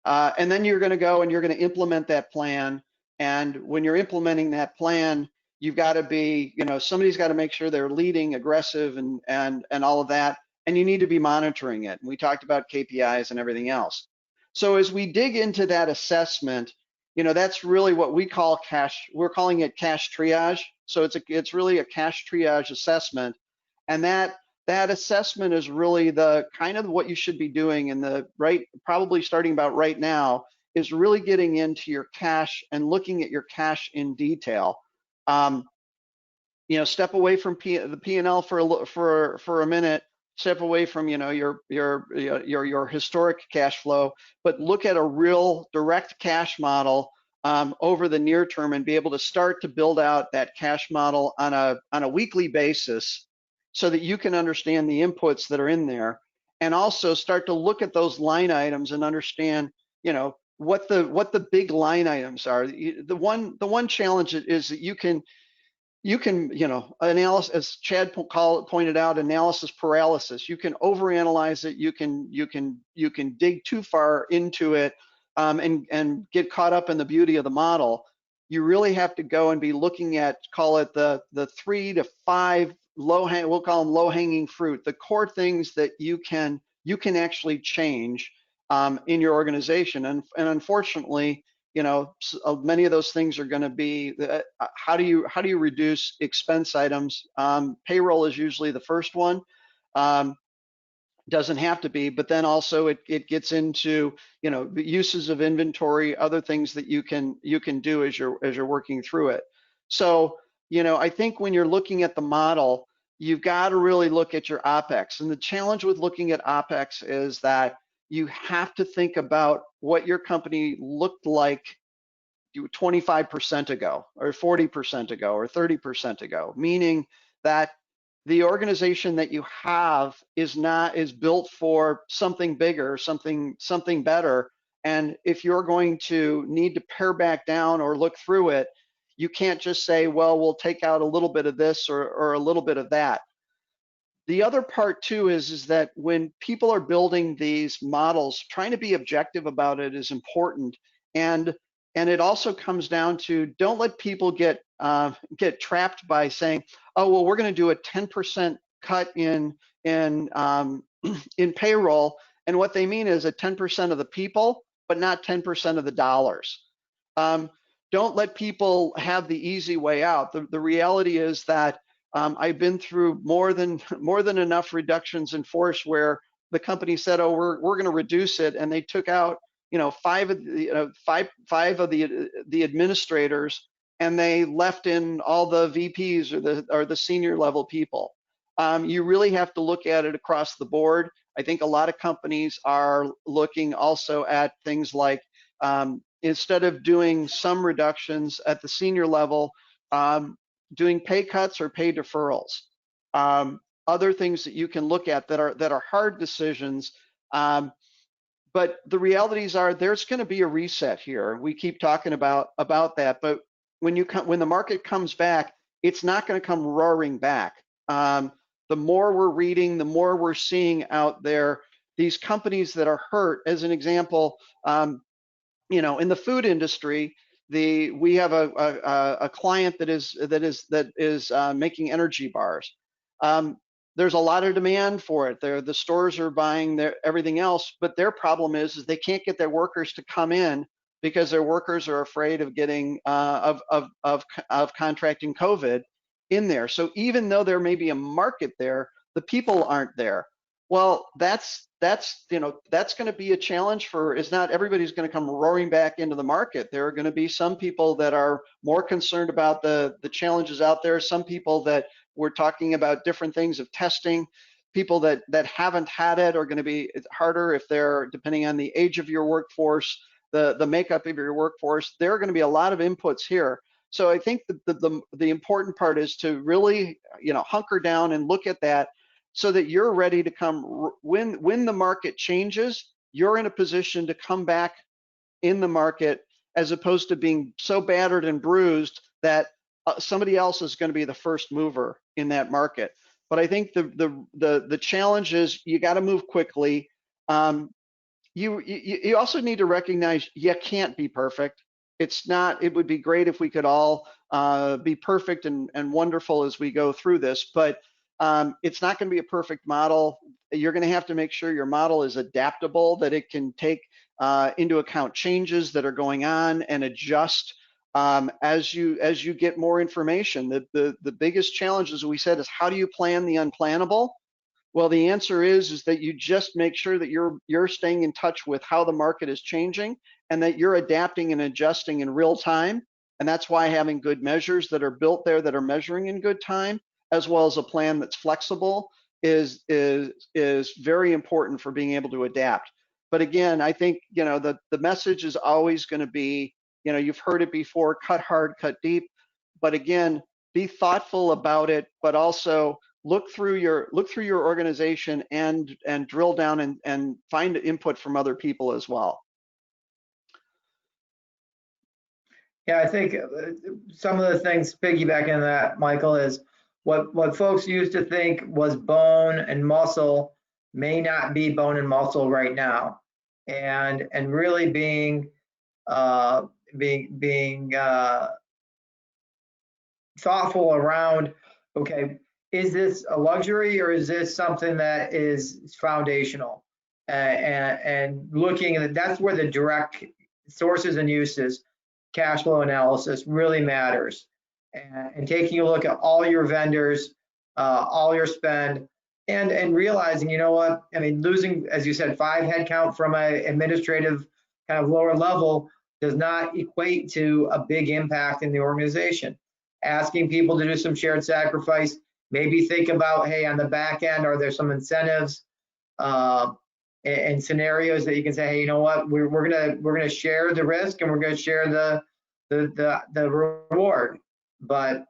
S4: And then you're going to go and you're going to implement that plan. And when you're implementing that plan, you've got to be, somebody's got to make sure they're leading, aggressive, and all of that. And you need to be monitoring it. And we talked about KPIs and everything else. So as we dig into that assessment, that's really what we call cash. We're calling it cash triage. So it's really a cash triage assessment, and that assessment is really the kind of what you should be doing in the probably starting about right now, is really getting into your cash and looking at your cash in detail. Step away from the P&L for a minute. Step away from your historic cash flow, but look at a real direct cash model over the near term, and be able to start to build out that cash model on a weekly basis, so that you can understand the inputs that are in there, and also start to look at those line items and understand, what the big line items are. The one challenge is that you can, analysis, as Chad pointed out, analysis paralysis. You can overanalyze it. You can dig too far into it, and get caught up in the beauty of the model. You really have to go and be looking at, call it the 3 to 5 we'll call them low-hanging fruit, the core things that you can actually change in your organization. And unfortunately, many of those things are going to be how do you reduce expense items? Payroll is usually the first one. Doesn't have to be, but then also it gets into the uses of inventory, other things that you can do as you're working through it. So I think when you're looking at the model, you've got to really look at your OPEX. And the challenge with looking at OPEX is that you have to think about what your company looked like 25% ago, or 40% ago, or 30% ago, meaning that the organization that you have is built for something bigger, something better. And if you're going to need to pare back down or look through it, you can't just say, well, we'll take out a little bit of this or a little bit of that. The other part too is that when people are building these models, trying to be objective about it is important. And it also comes down to, don't let people get trapped by saying, oh, well, we're going to do a 10% cut in payroll, and what they mean is a 10% of the people, but not 10% of the dollars. Don't let people have the easy way out. The reality is that I've been through more than enough reductions in force where the company said, oh, we're going to reduce it, and they took out five of the administrators, and they left in all the VPs or the senior level people. You really have to look at it across the board. I think a lot of companies are looking also at things like, instead of doing some reductions at the senior level, doing pay cuts or pay deferrals. Other things that you can look at that are hard decisions. But the realities are, there's going to be a reset here. We keep talking about that, but when the market comes back, it's not going to come roaring back. The more we're reading, the more we're seeing out there, these companies that are hurt. As an example, you know, in the food industry, we have a client that is making energy bars. There's a lot of demand for it. The stores are buying everything else, but their problem is they can't get their workers to come in because their workers are afraid of getting of contracting COVID in there. So even though there may be a market there, the people aren't there. Well, that's you know, that's going to be a challenge for. It's not everybody's going to come roaring back into the market. There are going to be some people that are more concerned about the challenges out there. Some people that we're talking about different things of testing. People that haven't had it are going to be harder if they're, depending on the age of your workforce, the makeup of your workforce. There are going to be a lot of inputs here. So I think the important part is to really, you know, hunker down and look at that, so that you're ready to come when the market changes. You're in a position to come back in the market, as opposed to being so battered and bruised that somebody else is going to be the first mover in that market. But I think the challenge is you got to move quickly. You also need to recognize you can't be perfect. It's not. It would be great if we could all be perfect and wonderful as we go through this, but it's not going to be a perfect model. You're going to have to make sure your model is adaptable, that it can take into account changes that are going on and adjust as you get more information. The biggest challenge, as we said, is how do you plan the unplannable? Well, the answer is that you just make sure that you're staying in touch with how the market is changing, and that you're adapting and adjusting in real time. And that's why having good measures that are built there that are measuring in good time, as well as a plan that's flexible, is very important for being able to adapt. But again, I think, you know, the message is always going to be, you know, you've heard it before: cut hard, cut deep. But again, be thoughtful about it, but also look through your organization and drill down and find input from other people as well.
S2: Yeah, I think some of the things piggybacking on that, Michael, is what folks used to think was bone and muscle may not be bone and muscle right now, and really being thoughtful around, okay, is this a luxury or is this something that is foundational? And looking at that's where the direct sources and uses cash flow analysis really matters. And taking a look at all your vendors, all your spend, and realizing, you know what, I mean, losing, as you said, 5 headcount from an administrative kind of lower level does not equate to a big impact in the organization. Asking people to do some shared sacrifice, maybe think about, hey, on the back end, are there some incentives and scenarios that you can say, hey, you know what, we're gonna share the risk and we're gonna share the reward. But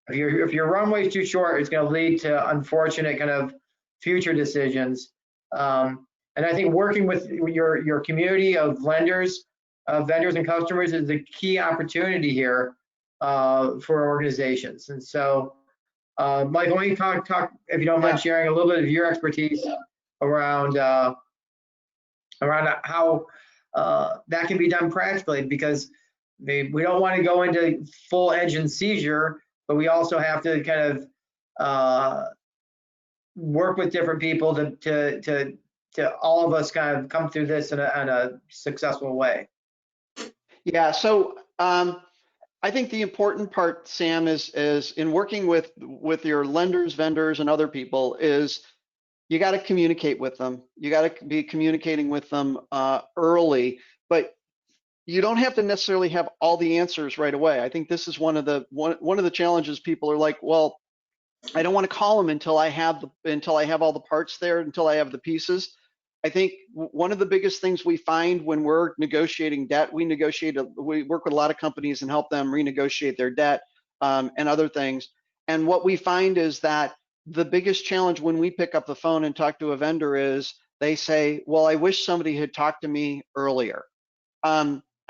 S2: if your runway is too short, it's going to lead to unfortunate kind of future decisions. And I think working with your community of lenders, vendors, and customers is the key opportunity here for organizations. And so, Michael, why don't you talk if you don't mind sharing a little bit of your expertise around how that can be done practically, because we don't want to go into full engine seizure, but we also have to kind of work with different people to all of us kind of come through this in a successful way.
S4: Yeah, so I think the important part, Sam, is in working with your lenders, vendors, and other people, is you got to communicate with them. You got to be communicating with them early, but you don't have to necessarily have all the answers right away. I think this is one of the challenges. People are like, well, I don't want to call them until I have all the parts there, until I have the pieces. I think one of the biggest things we find when we're negotiating debt, we work with a lot of companies and help them renegotiate their debt and other things. And what we find is that the biggest challenge when we pick up the phone and talk to a vendor is they say, well, I wish somebody had talked to me earlier.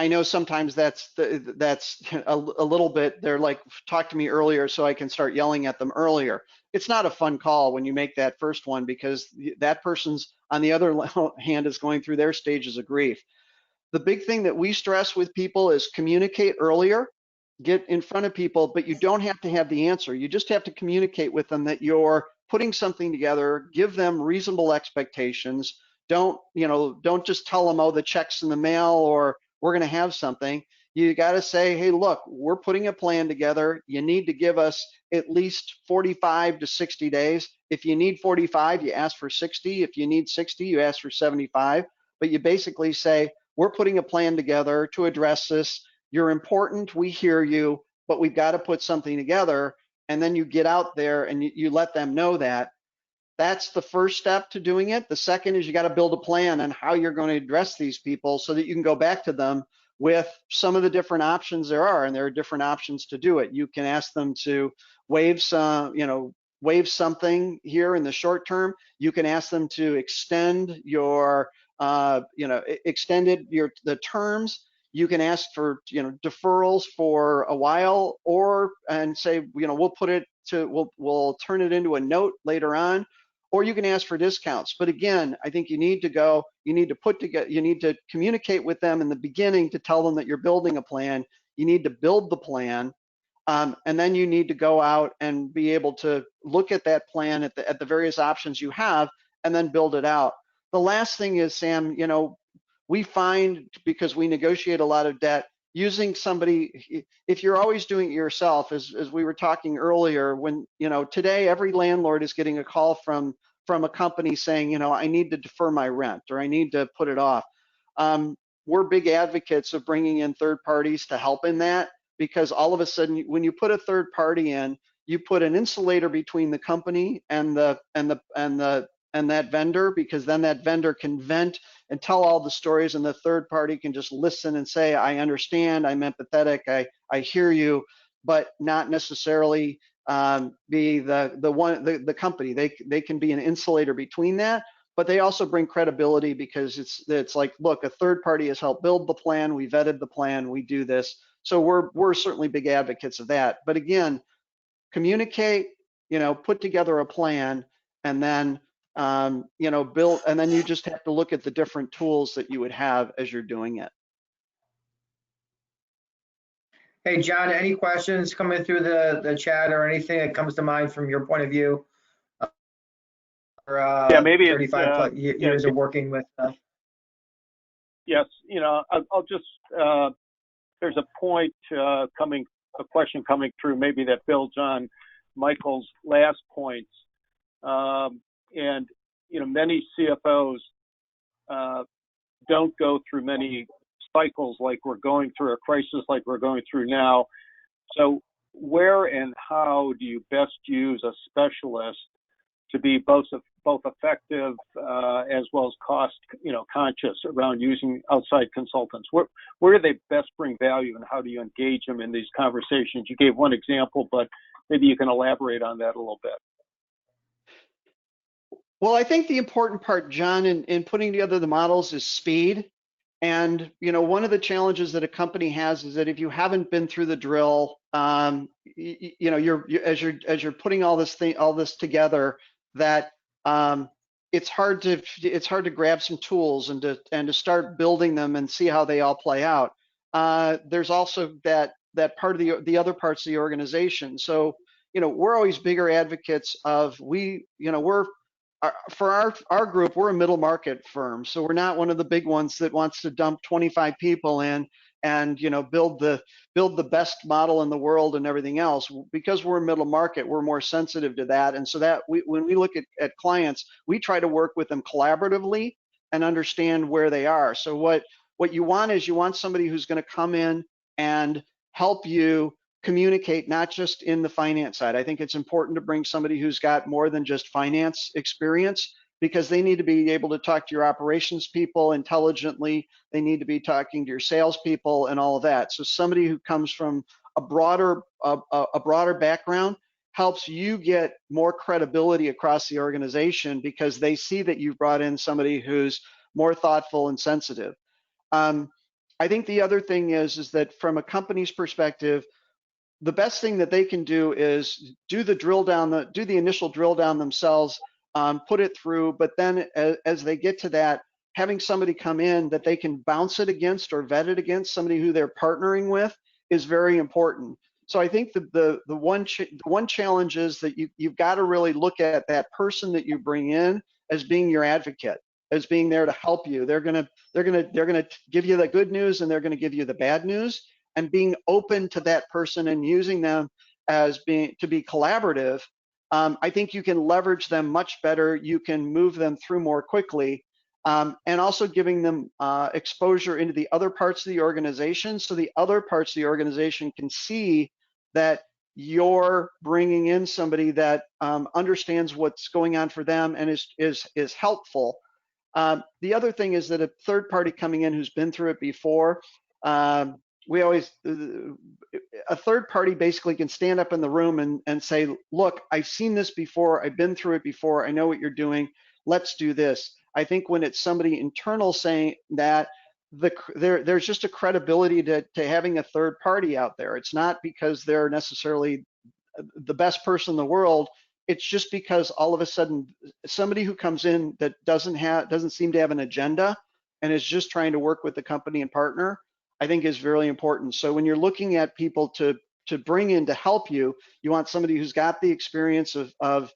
S4: I know sometimes that's a little bit, they're like, talk to me earlier so I can start yelling at them earlier. It's not a fun call when you make that first one, because that person's on the other hand is going through their stages of grief. The big thing that we stress with people is communicate earlier, get in front of people, but you don't have to have the answer. You just have to communicate with them that you're putting something together, give them reasonable expectations. Don't just tell them, oh, the check's in the mail, or we're going to have something. You got to say, hey, look, we're putting a plan together. You need to give us at least 45 to 60 days. If you need 45, you ask for 60. If you need 60, you ask for 75. But you basically say, we're putting a plan together to address this. You're important, we hear you, but we've got to put something together. And then you get out there and you let them know that. That's the first step to doing it. The second is you got to build a plan on how you're going to address these people so that you can go back to them with some of the different options there are, and there are different options to do it. You can ask them to waive something here in the short term. You can ask them to extend the terms. You can ask for, deferrals for a while, and say, we'll turn it into a note later on, or you can ask for discounts. But again, I think you need to communicate with them in the beginning to tell them that you're building a plan. You need to build the plan. And then you need to go out and be able to look at that plan at the various options you have, and then build it out. The last thing is, Sam, we find, because we negotiate a lot of debt, using somebody, if you're always doing it yourself, as we were talking earlier, when, today every landlord is getting a call from a company saying, I need to defer my rent, or I need to put it off. We're big advocates of bringing in third parties to help in that, because all of a sudden, when you put a third party in, you put an insulator between the company and that vendor, because then that vendor can vent and tell all the stories, and the third party can just listen and say, I understand, I'm empathetic, I hear you, but not necessarily be the company. They can be an insulator between that, but they also bring credibility, because it's like, look, a third party has helped build the plan, we vetted the plan, we do this. So we're certainly big advocates of that. But again, communicate, put together a plan, and then build, and then you just have to look at the different tools that you would have as you're doing it.
S2: Hey, John, any questions coming through the chat, or anything that comes to mind from your point of view?
S5: Maybe
S2: 35 plus years of working with.
S5: Yes, I'll just, there's a question coming through, maybe that builds on Michael's last points. And, many CFOs don't go through many cycles like we're going through, a crisis like we're going through now. So where and how do you best use a specialist to be both effective as well as cost, conscious around using outside consultants? Where do they best bring value, and how do you engage them in these conversations? You gave one example, but maybe you can elaborate on that a little bit.
S4: Well, I think the important part, John, in putting together the models is speed. And, one of the challenges that a company has is that if you haven't been through the drill, you're putting all this together, that it's hard to grab some tools and to start building them and see how they all play out. There's also that part of the other parts of the organization. So, we're always bigger advocates of, for our group, we're a middle market firm, so we're not one of the big ones that wants to dump 25 people in and build the best model in the world and everything else. Because we're middle market, we're more sensitive to that, and so that when we look at clients, we try to work with them collaboratively and understand where they are. So what you want is, you want somebody who's going to come in and help you communicate, not just in the finance side. I think it's important to bring somebody who's got more than just finance experience, because they need to be able to talk to your operations people intelligently. They need to be talking to your salespeople and all of that. So somebody who comes from a broader background helps you get more credibility across the organization, because they see that you've brought in somebody who's more thoughtful and sensitive. I think the other thing is that from a company's perspective, the best thing that they can do is do the initial drill down themselves, put it through, but then as they get to that, having somebody come in that they can bounce it against or vet it against, somebody who they're partnering with, is very important. So I think the one challenge is that you've got to really look at that person that you bring in as being your advocate, as being there to help you. They're gonna give you the good news and they're gonna give you the bad news, and being open to that person and using them as to be collaborative. I think you can leverage them much better. You can move them through more quickly. And also giving them exposure into the other parts of the organization, so the other parts of the organization can see that you're bringing in somebody that understands what's going on for them and is helpful. The other thing is that a third party coming in who's been through it before, a third party basically can stand up in the room and say, look, I've seen this before, I've been through it before, I know what you're doing, let's do this. I think when it's somebody internal saying that, there's just a credibility to having a third party out there. It's not because they're necessarily the best person in the world. It's just because all of a sudden somebody who comes in that doesn't seem to have an agenda and is just trying to work with the company and partner, I think is really important. So when you're looking at people to bring in to help you, you want somebody who's got the experience of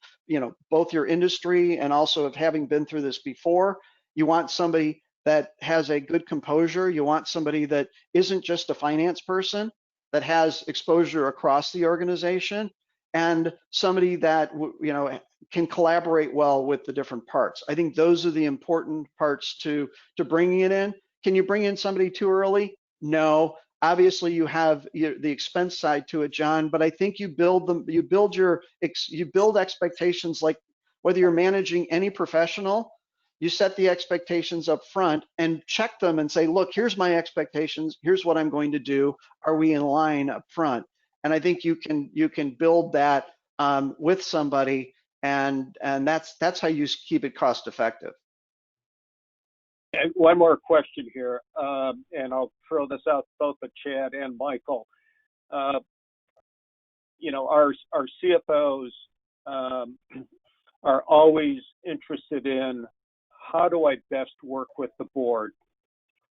S4: both your industry and also of having been through this before. You want somebody that has a good composure. You want somebody that isn't just a finance person, that has exposure across the organization, and somebody that can collaborate well with the different parts. I think those are the important parts to bringing it in. Can you bring in somebody too early? No. Obviously, you have the expense side to it, John. But I think you build expectations, like whether you're managing any professional. You set the expectations up front and check them and say, look, here's my expectations. Here's what I'm going to do. Are we in line up front? And I think you can build that with somebody, and that's how you keep it cost effective.
S5: And one more question here, and I'll throw this out both to Chad and Michael. Our CFOs are always interested in, how do I best work with the board?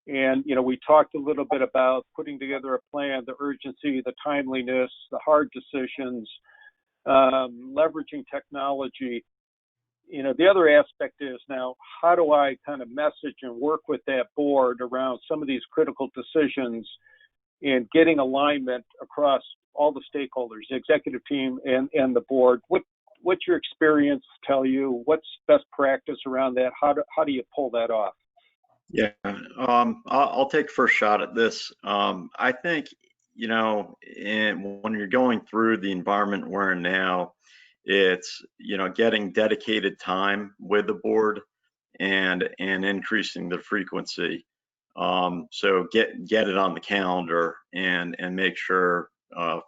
S5: And, we talked a little bit about putting together a plan, the urgency, the timeliness, the hard decisions, leveraging technology. The other aspect is now, how do I kind of message and work with that board around some of these critical decisions and getting alignment across all the stakeholders, the executive team and the board? What's your experience tell you? What's best practice around that? How do you pull that off?
S3: Yeah, I'll take first shot at this. I think, when you're going through the environment we're in now, it's, getting dedicated time with the board and increasing the frequency. So get it on the calendar and make sure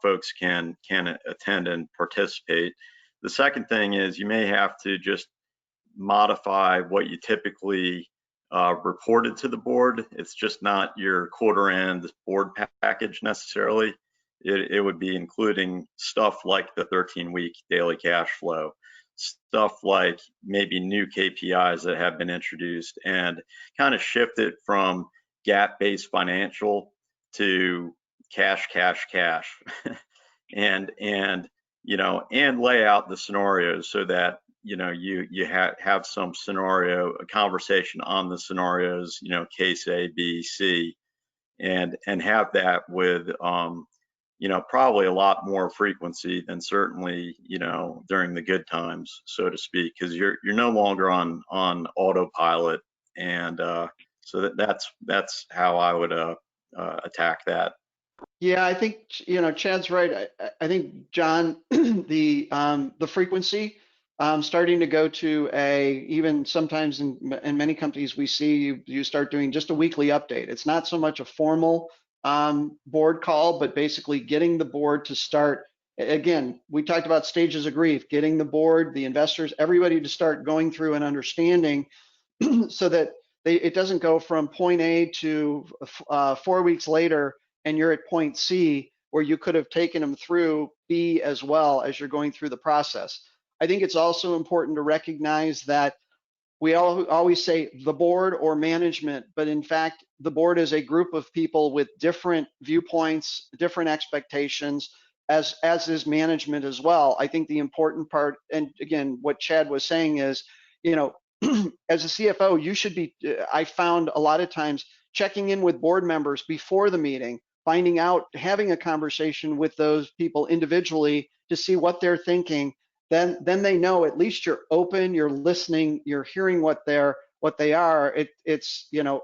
S3: folks can attend and participate. The second thing is, you may have to just modify what you typically reported to the board. It's just not your quarter end board package necessarily. It would be including stuff like the 13-week daily cash flow, stuff like maybe new KPIs that have been introduced, and kind of shift it from GAAP-based financial to cash, and lay out the scenarios so that you have some a conversation on the scenarios, case A, B, C, and have that with probably a lot more frequency than certainly during the good times, so to speak, because you're no longer on autopilot. And so that's how I would attack that.
S4: Yeah, I think Chad's right. I think, John, the frequency starting to go to even sometimes in many companies we see you start doing just a weekly update. It's not so much a formal board call, but basically getting the board to start. Again, we talked about stages of grief, getting the board, the investors, everybody to start going through and understanding so that it doesn't go from point A to 4 weeks later and you're at point C, where you could have taken them through B as well as you're going through the process. I think it's also important to recognize that we always say the board or management, but in fact, the board is a group of people with different viewpoints, different expectations, as is management as well. I think the important part, and again, what Chad was saying is, you know, as a CFO, you should be, I found a lot of times checking in with board members before the meeting, finding out, having a conversation with those people individually to see what they're thinking. Then they know at least you're open, you're listening, you're hearing what they are. It's you know,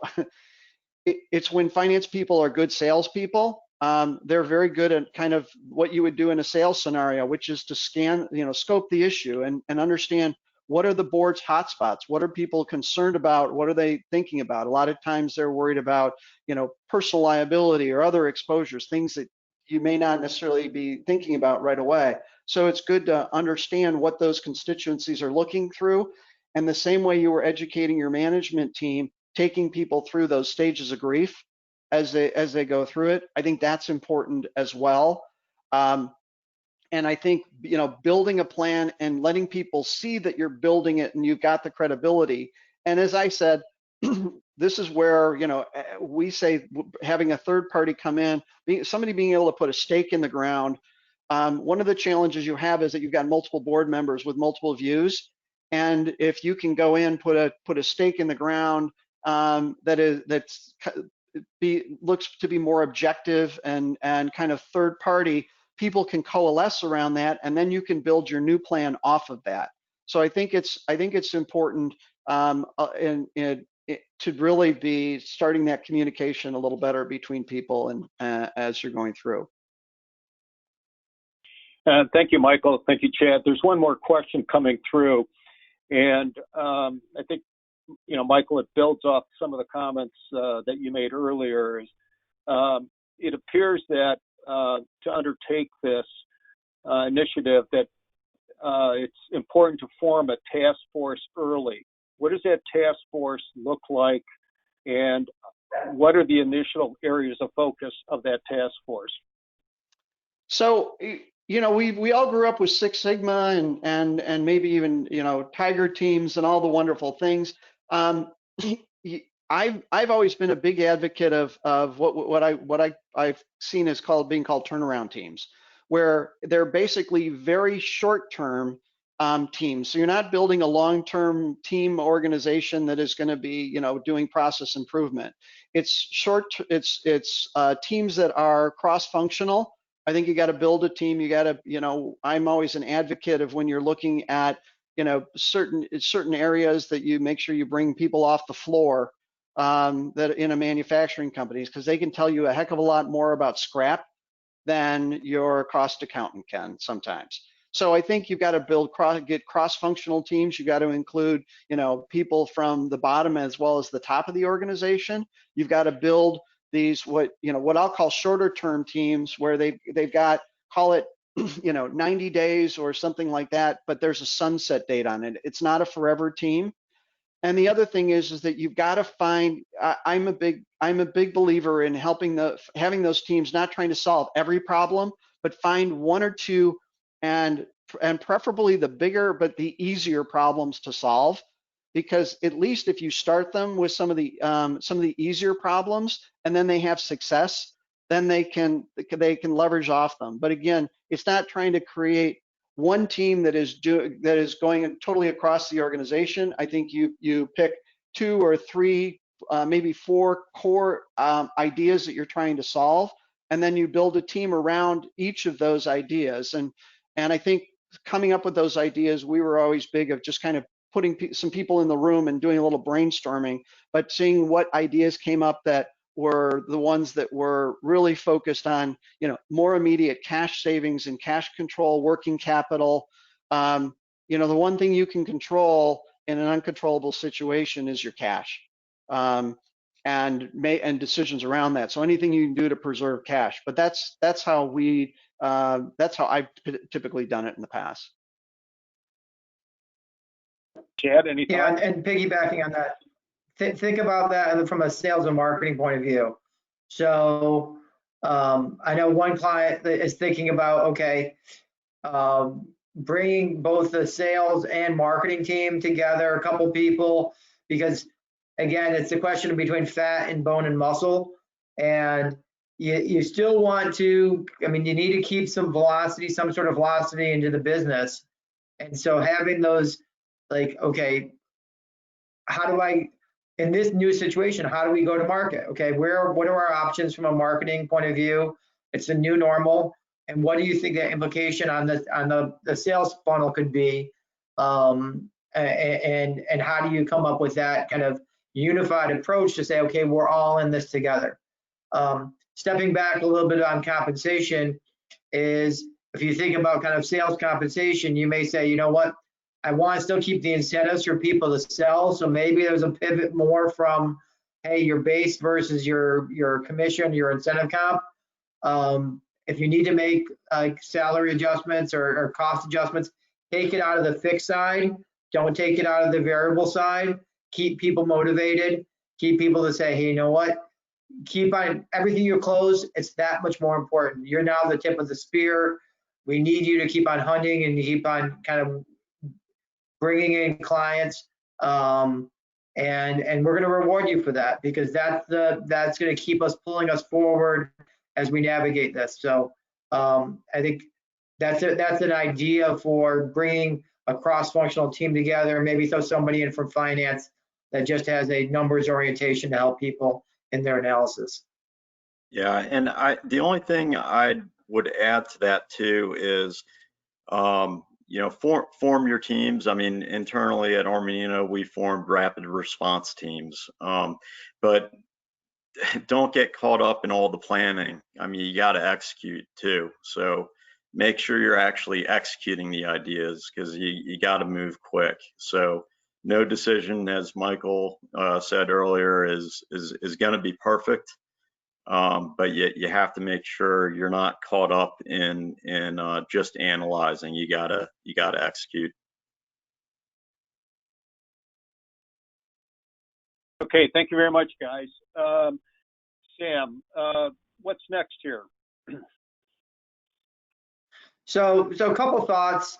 S4: it's when finance people are good salespeople. They're very good at kind of what you would do in a sales scenario, which is to scan, you know, scope the issue and understand what are the board's hotspots, what are people concerned about, what are they thinking about. A lot of times they're worried about, you know, personal liability or other exposures, things that you may not necessarily be thinking about right away. So it's good to understand what those constituencies are looking through. And the same way you were educating your management team, taking people through those stages of grief as they go through it, I think that's important as well. And I think, you know, building a plan and letting people see that you're building it and you've got the credibility. And as I said, this is where, you know, we say having a third party come in, somebody being able to put a stake in the ground. One of the challenges you have is that you've got multiple board members with multiple views. And if you can go in, put a stake in the ground looks to be more objective and kind of third party, people can coalesce around that, and then you can build your new plan off of that. So I think it's important to really be starting that communication a little better between people and as you're going through.
S5: Thank you, Michael. Thank you, Chad. There's one more question coming through, and I think, you know, Michael, it builds off some of the comments that you made earlier. It appears that to undertake this initiative, that it's important to form a task force early. What does that task force look like, and what are the initial areas of focus of that task force?
S4: So, you know, we all grew up with Six Sigma and maybe even, you know, Tiger teams and all the wonderful things. I've always been a big advocate of what I've seen as being called turnaround teams, where they're basically very short-term teams. So you're not building a long-term team organization that is going to be, you know, doing process improvement. It's teams that are cross-functional. I think you got to build a team. You got to, you know, I'm always an advocate of when you're looking at, you know, certain areas that you make sure you bring people off the floor that in a manufacturing companies, because they can tell you a heck of a lot more about scrap than your cost accountant can sometimes. So I think you've got to get cross-functional teams. You got to include, you know, people from the bottom as well as the top of the organization. You've got to build these what I'll call shorter-term teams where they've got, call it, you know, 90 days or something like that, but there's a sunset date on it. It's not a forever team. And the other thing is that you've got to find, I'm a big believer in having those teams, not trying to solve every problem, but find one or two and preferably the bigger, but the easier problems to solve. Because at least if you start them with some of the easier problems and then they have success, then they can leverage off them. But again, it's not trying to create one team that is going totally across the organization. I think you pick 2 or 3, maybe 4 core ideas that you're trying to solve, and then you build a team around each of those ideas. And I think coming up with those ideas, we were always big of just kind of putting some people in the room and doing a little brainstorming, but seeing what ideas came up that were the ones that were really focused on, you know, more immediate cash savings and cash control, working capital. You know, the one thing you can control in an uncontrollable situation is your cash, and decisions around that. So anything you can do to preserve cash. But that's how I've typically done it in the past.
S5: Chad, any thoughts?
S2: Yeah, and piggybacking on that, think about that from a sales and marketing point of view. So I know one client that is thinking about, okay, bringing both the sales and marketing team together, a couple people, because again, it's a question between fat and bone and muscle. And you still want to, I mean, you need to keep some velocity, some sort of velocity into the business. And so having those, like, okay, how do I, in this new situation, how do we go to market? Okay, what are our options from a marketing point of view? It's a new normal. And what do you think the implication on the sales funnel could be? And how do you come up with that kind of unified approach to say, okay, we're all in this together? Stepping back a little bit on compensation is, if you think about kind of sales compensation, you may say, you know what, I want to still keep the incentives for people to sell. So maybe there's a pivot more from, hey, your base versus your commission, your incentive comp. If you need to make salary adjustments or cost adjustments, take it out of the fixed side. Don't take it out of the variable side. Keep people motivated. Keep people to say, hey, you know what? Keep on everything you close. It's that much more important. You're now the tip of the spear. We need you to keep on hunting and keep on kind of bringing in clients. And we're going to reward you for that, because that's going to keep us pulling us forward as we navigate this. So I think that's an idea for bringing a cross-functional team together. Maybe throw somebody in from finance that just has a numbers orientation to help people in their analysis.
S3: Yeah, and the only thing I would add to that too is, you know, form your teams. I mean, internally at Armanino, we formed rapid response teams, but don't get caught up in all the planning. I mean, you got to execute too. So make sure you're actually executing the ideas, because you got to move quick. So no decision, as Michael said earlier, is going to be perfect. But you have to make sure you're not caught up in just analyzing. You gotta execute.
S5: Okay, thank you very much, guys. Sam, what's next here?
S2: So a couple thoughts.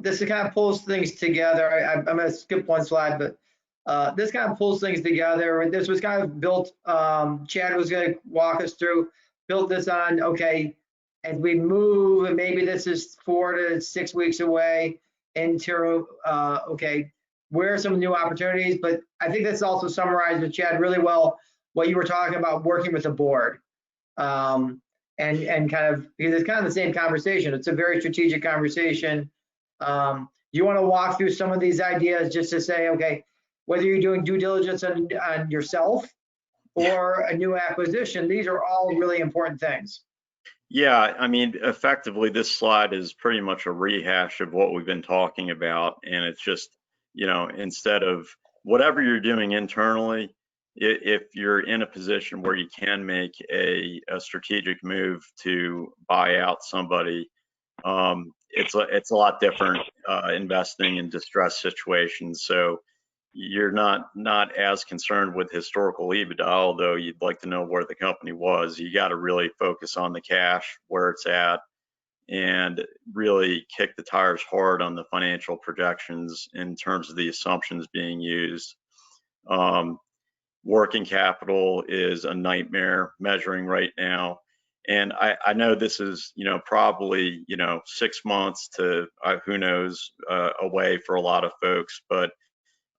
S2: This kind of pulls things together. I'm going to skip one slide, but this kind of pulls things together. This was kind of built, Chad was going to walk us through, built this on, okay, as we move, and maybe this is 4 to 6 weeks away into, okay, where are some new opportunities? But I think this also summarizes, Chad, really well what you were talking about working with the board. And kind of, because it's kind of the same conversation. It's a very strategic conversation. You want to walk through some of these ideas just to say, okay, whether you're doing due diligence on yourself or a new acquisition, these are all really important things.
S3: Yeah, I mean, effectively, this slide is pretty much a rehash of what we've been talking about. And it's just, you know, instead of whatever you're doing internally, if you're in a position where you can make a strategic move to buy out somebody, it's a lot different investing in distressed situations. So you're not as concerned with historical EBITDA, although you'd like to know where the company was. You got to really focus on the cash, where it's at, and really kick the tires hard on the financial projections in terms of the assumptions being used. Working capital is a nightmare measuring right now. And I know this is, you know, probably, you know, 6 months to who knows away for a lot of folks, but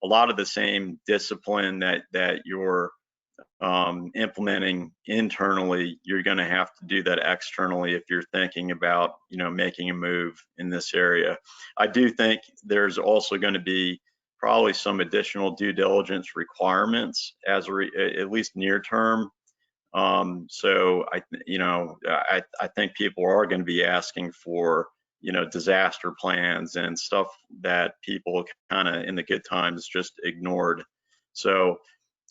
S3: a lot of the same discipline that you're implementing internally, you're going to have to do that externally if you're thinking about, you know, making a move in this area. I do think there's also going to be probably some additional due diligence requirements at least near term. So I think people are going to be asking for, you know, disaster plans and stuff that people kind of in the good times just ignored. So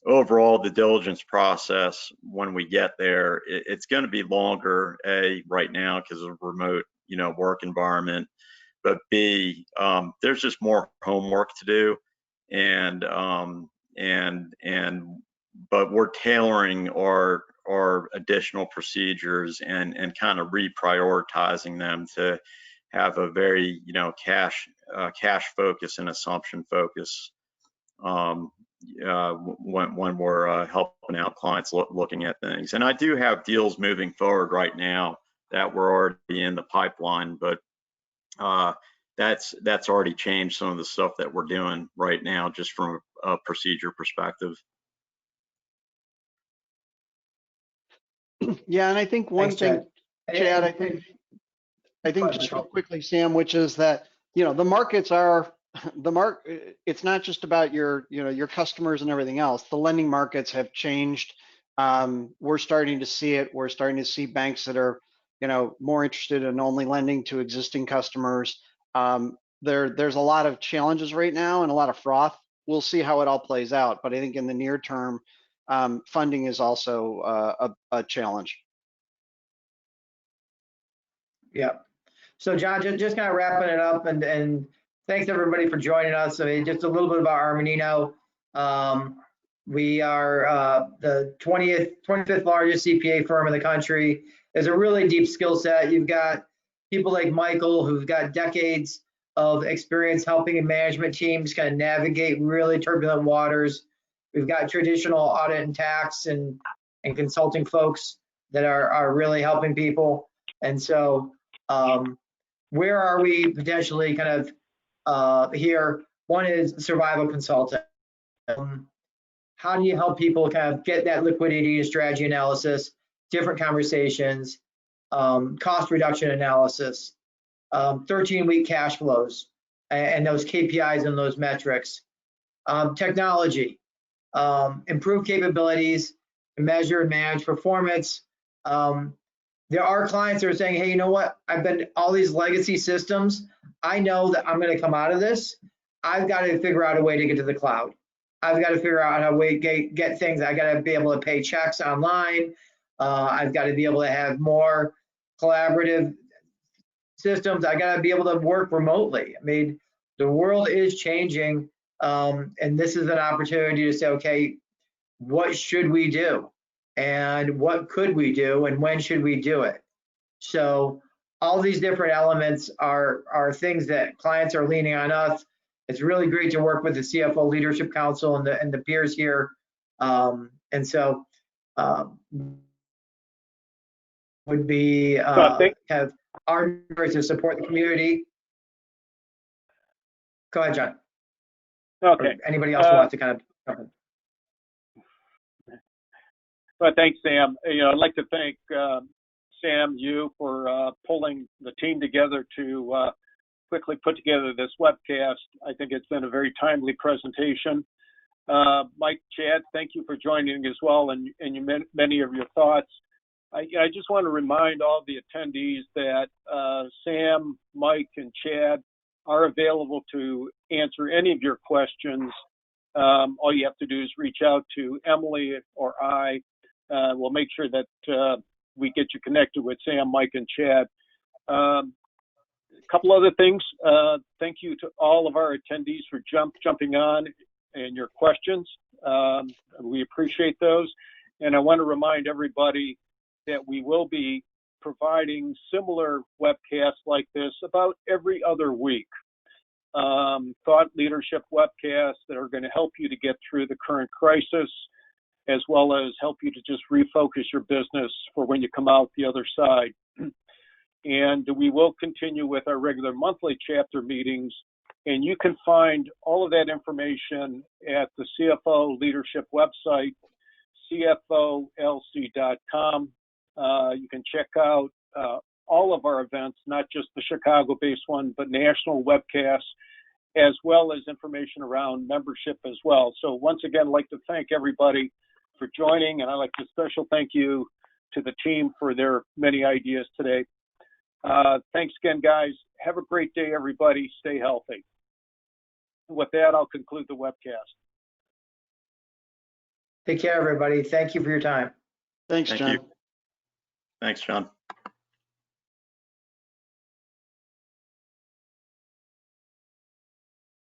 S3: overall, the diligence process, when we get there, it's going to be longer, A, right now because of remote, you know, work environment, but B, there's just more homework to do. And but we're tailoring our additional procedures and kind of reprioritizing them to have a very, you know, cash focus and assumption focus when we're helping out clients looking at things. And I do have deals moving forward right now that were already in the pipeline, but that's already changed some of the stuff that we're doing right now, just from a procedure perspective.
S4: Yeah, and I think one thing, Chad, I think just real quickly, Sam, which is that, you know, the markets are it's not just about your, you know, your customers and everything else. The lending markets have changed. We're starting to see it. We're starting to see banks that are, you know, more interested in only lending to existing customers. There's a lot of challenges right now and a lot of froth. We'll see how it all plays out. But I think in the near term, funding is also a challenge.
S2: Yeah. So John, just kind of wrapping it up, and thanks everybody for joining us. I mean, just a little bit about Armanino. We are the 25th largest CPA firm in the country. There's a really deep skill set. You've got people like Michael who've got decades of experience helping management teams kind of navigate really turbulent waters. We've got traditional audit and tax and consulting folks that are really helping people. And so where are we potentially kind of here? One is survival consulting. How do you help people kind of get that liquidity and strategy analysis, different conversations, cost reduction analysis, 13-week cash flows, and those KPIs and those metrics, technology, improve capabilities, measure and manage performance. There are clients that are saying, hey, you know what? I've been all these legacy systems. I know that I'm going to come out of this. I've got to figure out a way to get to the cloud. I've got to figure out how to get things. I got to be able to pay checks online. I've got to be able to have more collaborative systems. I got to be able to work remotely. I mean, the world is changing, and this is an opportunity to say, okay, what should we do? And what could we do, and when should we do it? So all these different elements are things that clients are leaning on us. It's really great to work with the CFO Leadership Council and the peers here. And so would be have our to support the community. Go ahead, John.
S5: Okay.
S2: Or anybody else wants to kind of jump in?
S5: Well, thanks, Sam. You know, I'd like to thank Sam, you, for pulling the team together to quickly put together this webcast. I think it's been a very timely presentation. Mike, Chad, thank you for joining as well, and many of your thoughts. I just want to remind all the attendees that Sam, Mike, and Chad are available to answer any of your questions. All you have to do is reach out to Emily or I. We'll make sure that we get you connected with Sam, Mike, and Chad. A couple other things. Thank you to all of our attendees for jumping on and your questions. We appreciate those. And I want to remind everybody that we will be providing similar webcasts like this about every other week. Thought leadership webcasts that are going to help you to get through the current crisis, as well as help you to just refocus your business for when you come out the other side. And we will continue with our regular monthly chapter meetings, and you can find all of that information at the CFO Leadership website, CFOLC.com. You can check out all of our events, not just the Chicago-based one, but national webcasts, as well as information around membership as well. So once again, I'd like to thank everybody for joining, and I'd like to special thank you to the team for their many ideas today. Thanks again, guys. Have a great day, everybody. Stay healthy. With that, I'll conclude the webcast.
S2: Take care, everybody. Thank you for your time.
S4: Thanks, John.
S3: Thanks, John.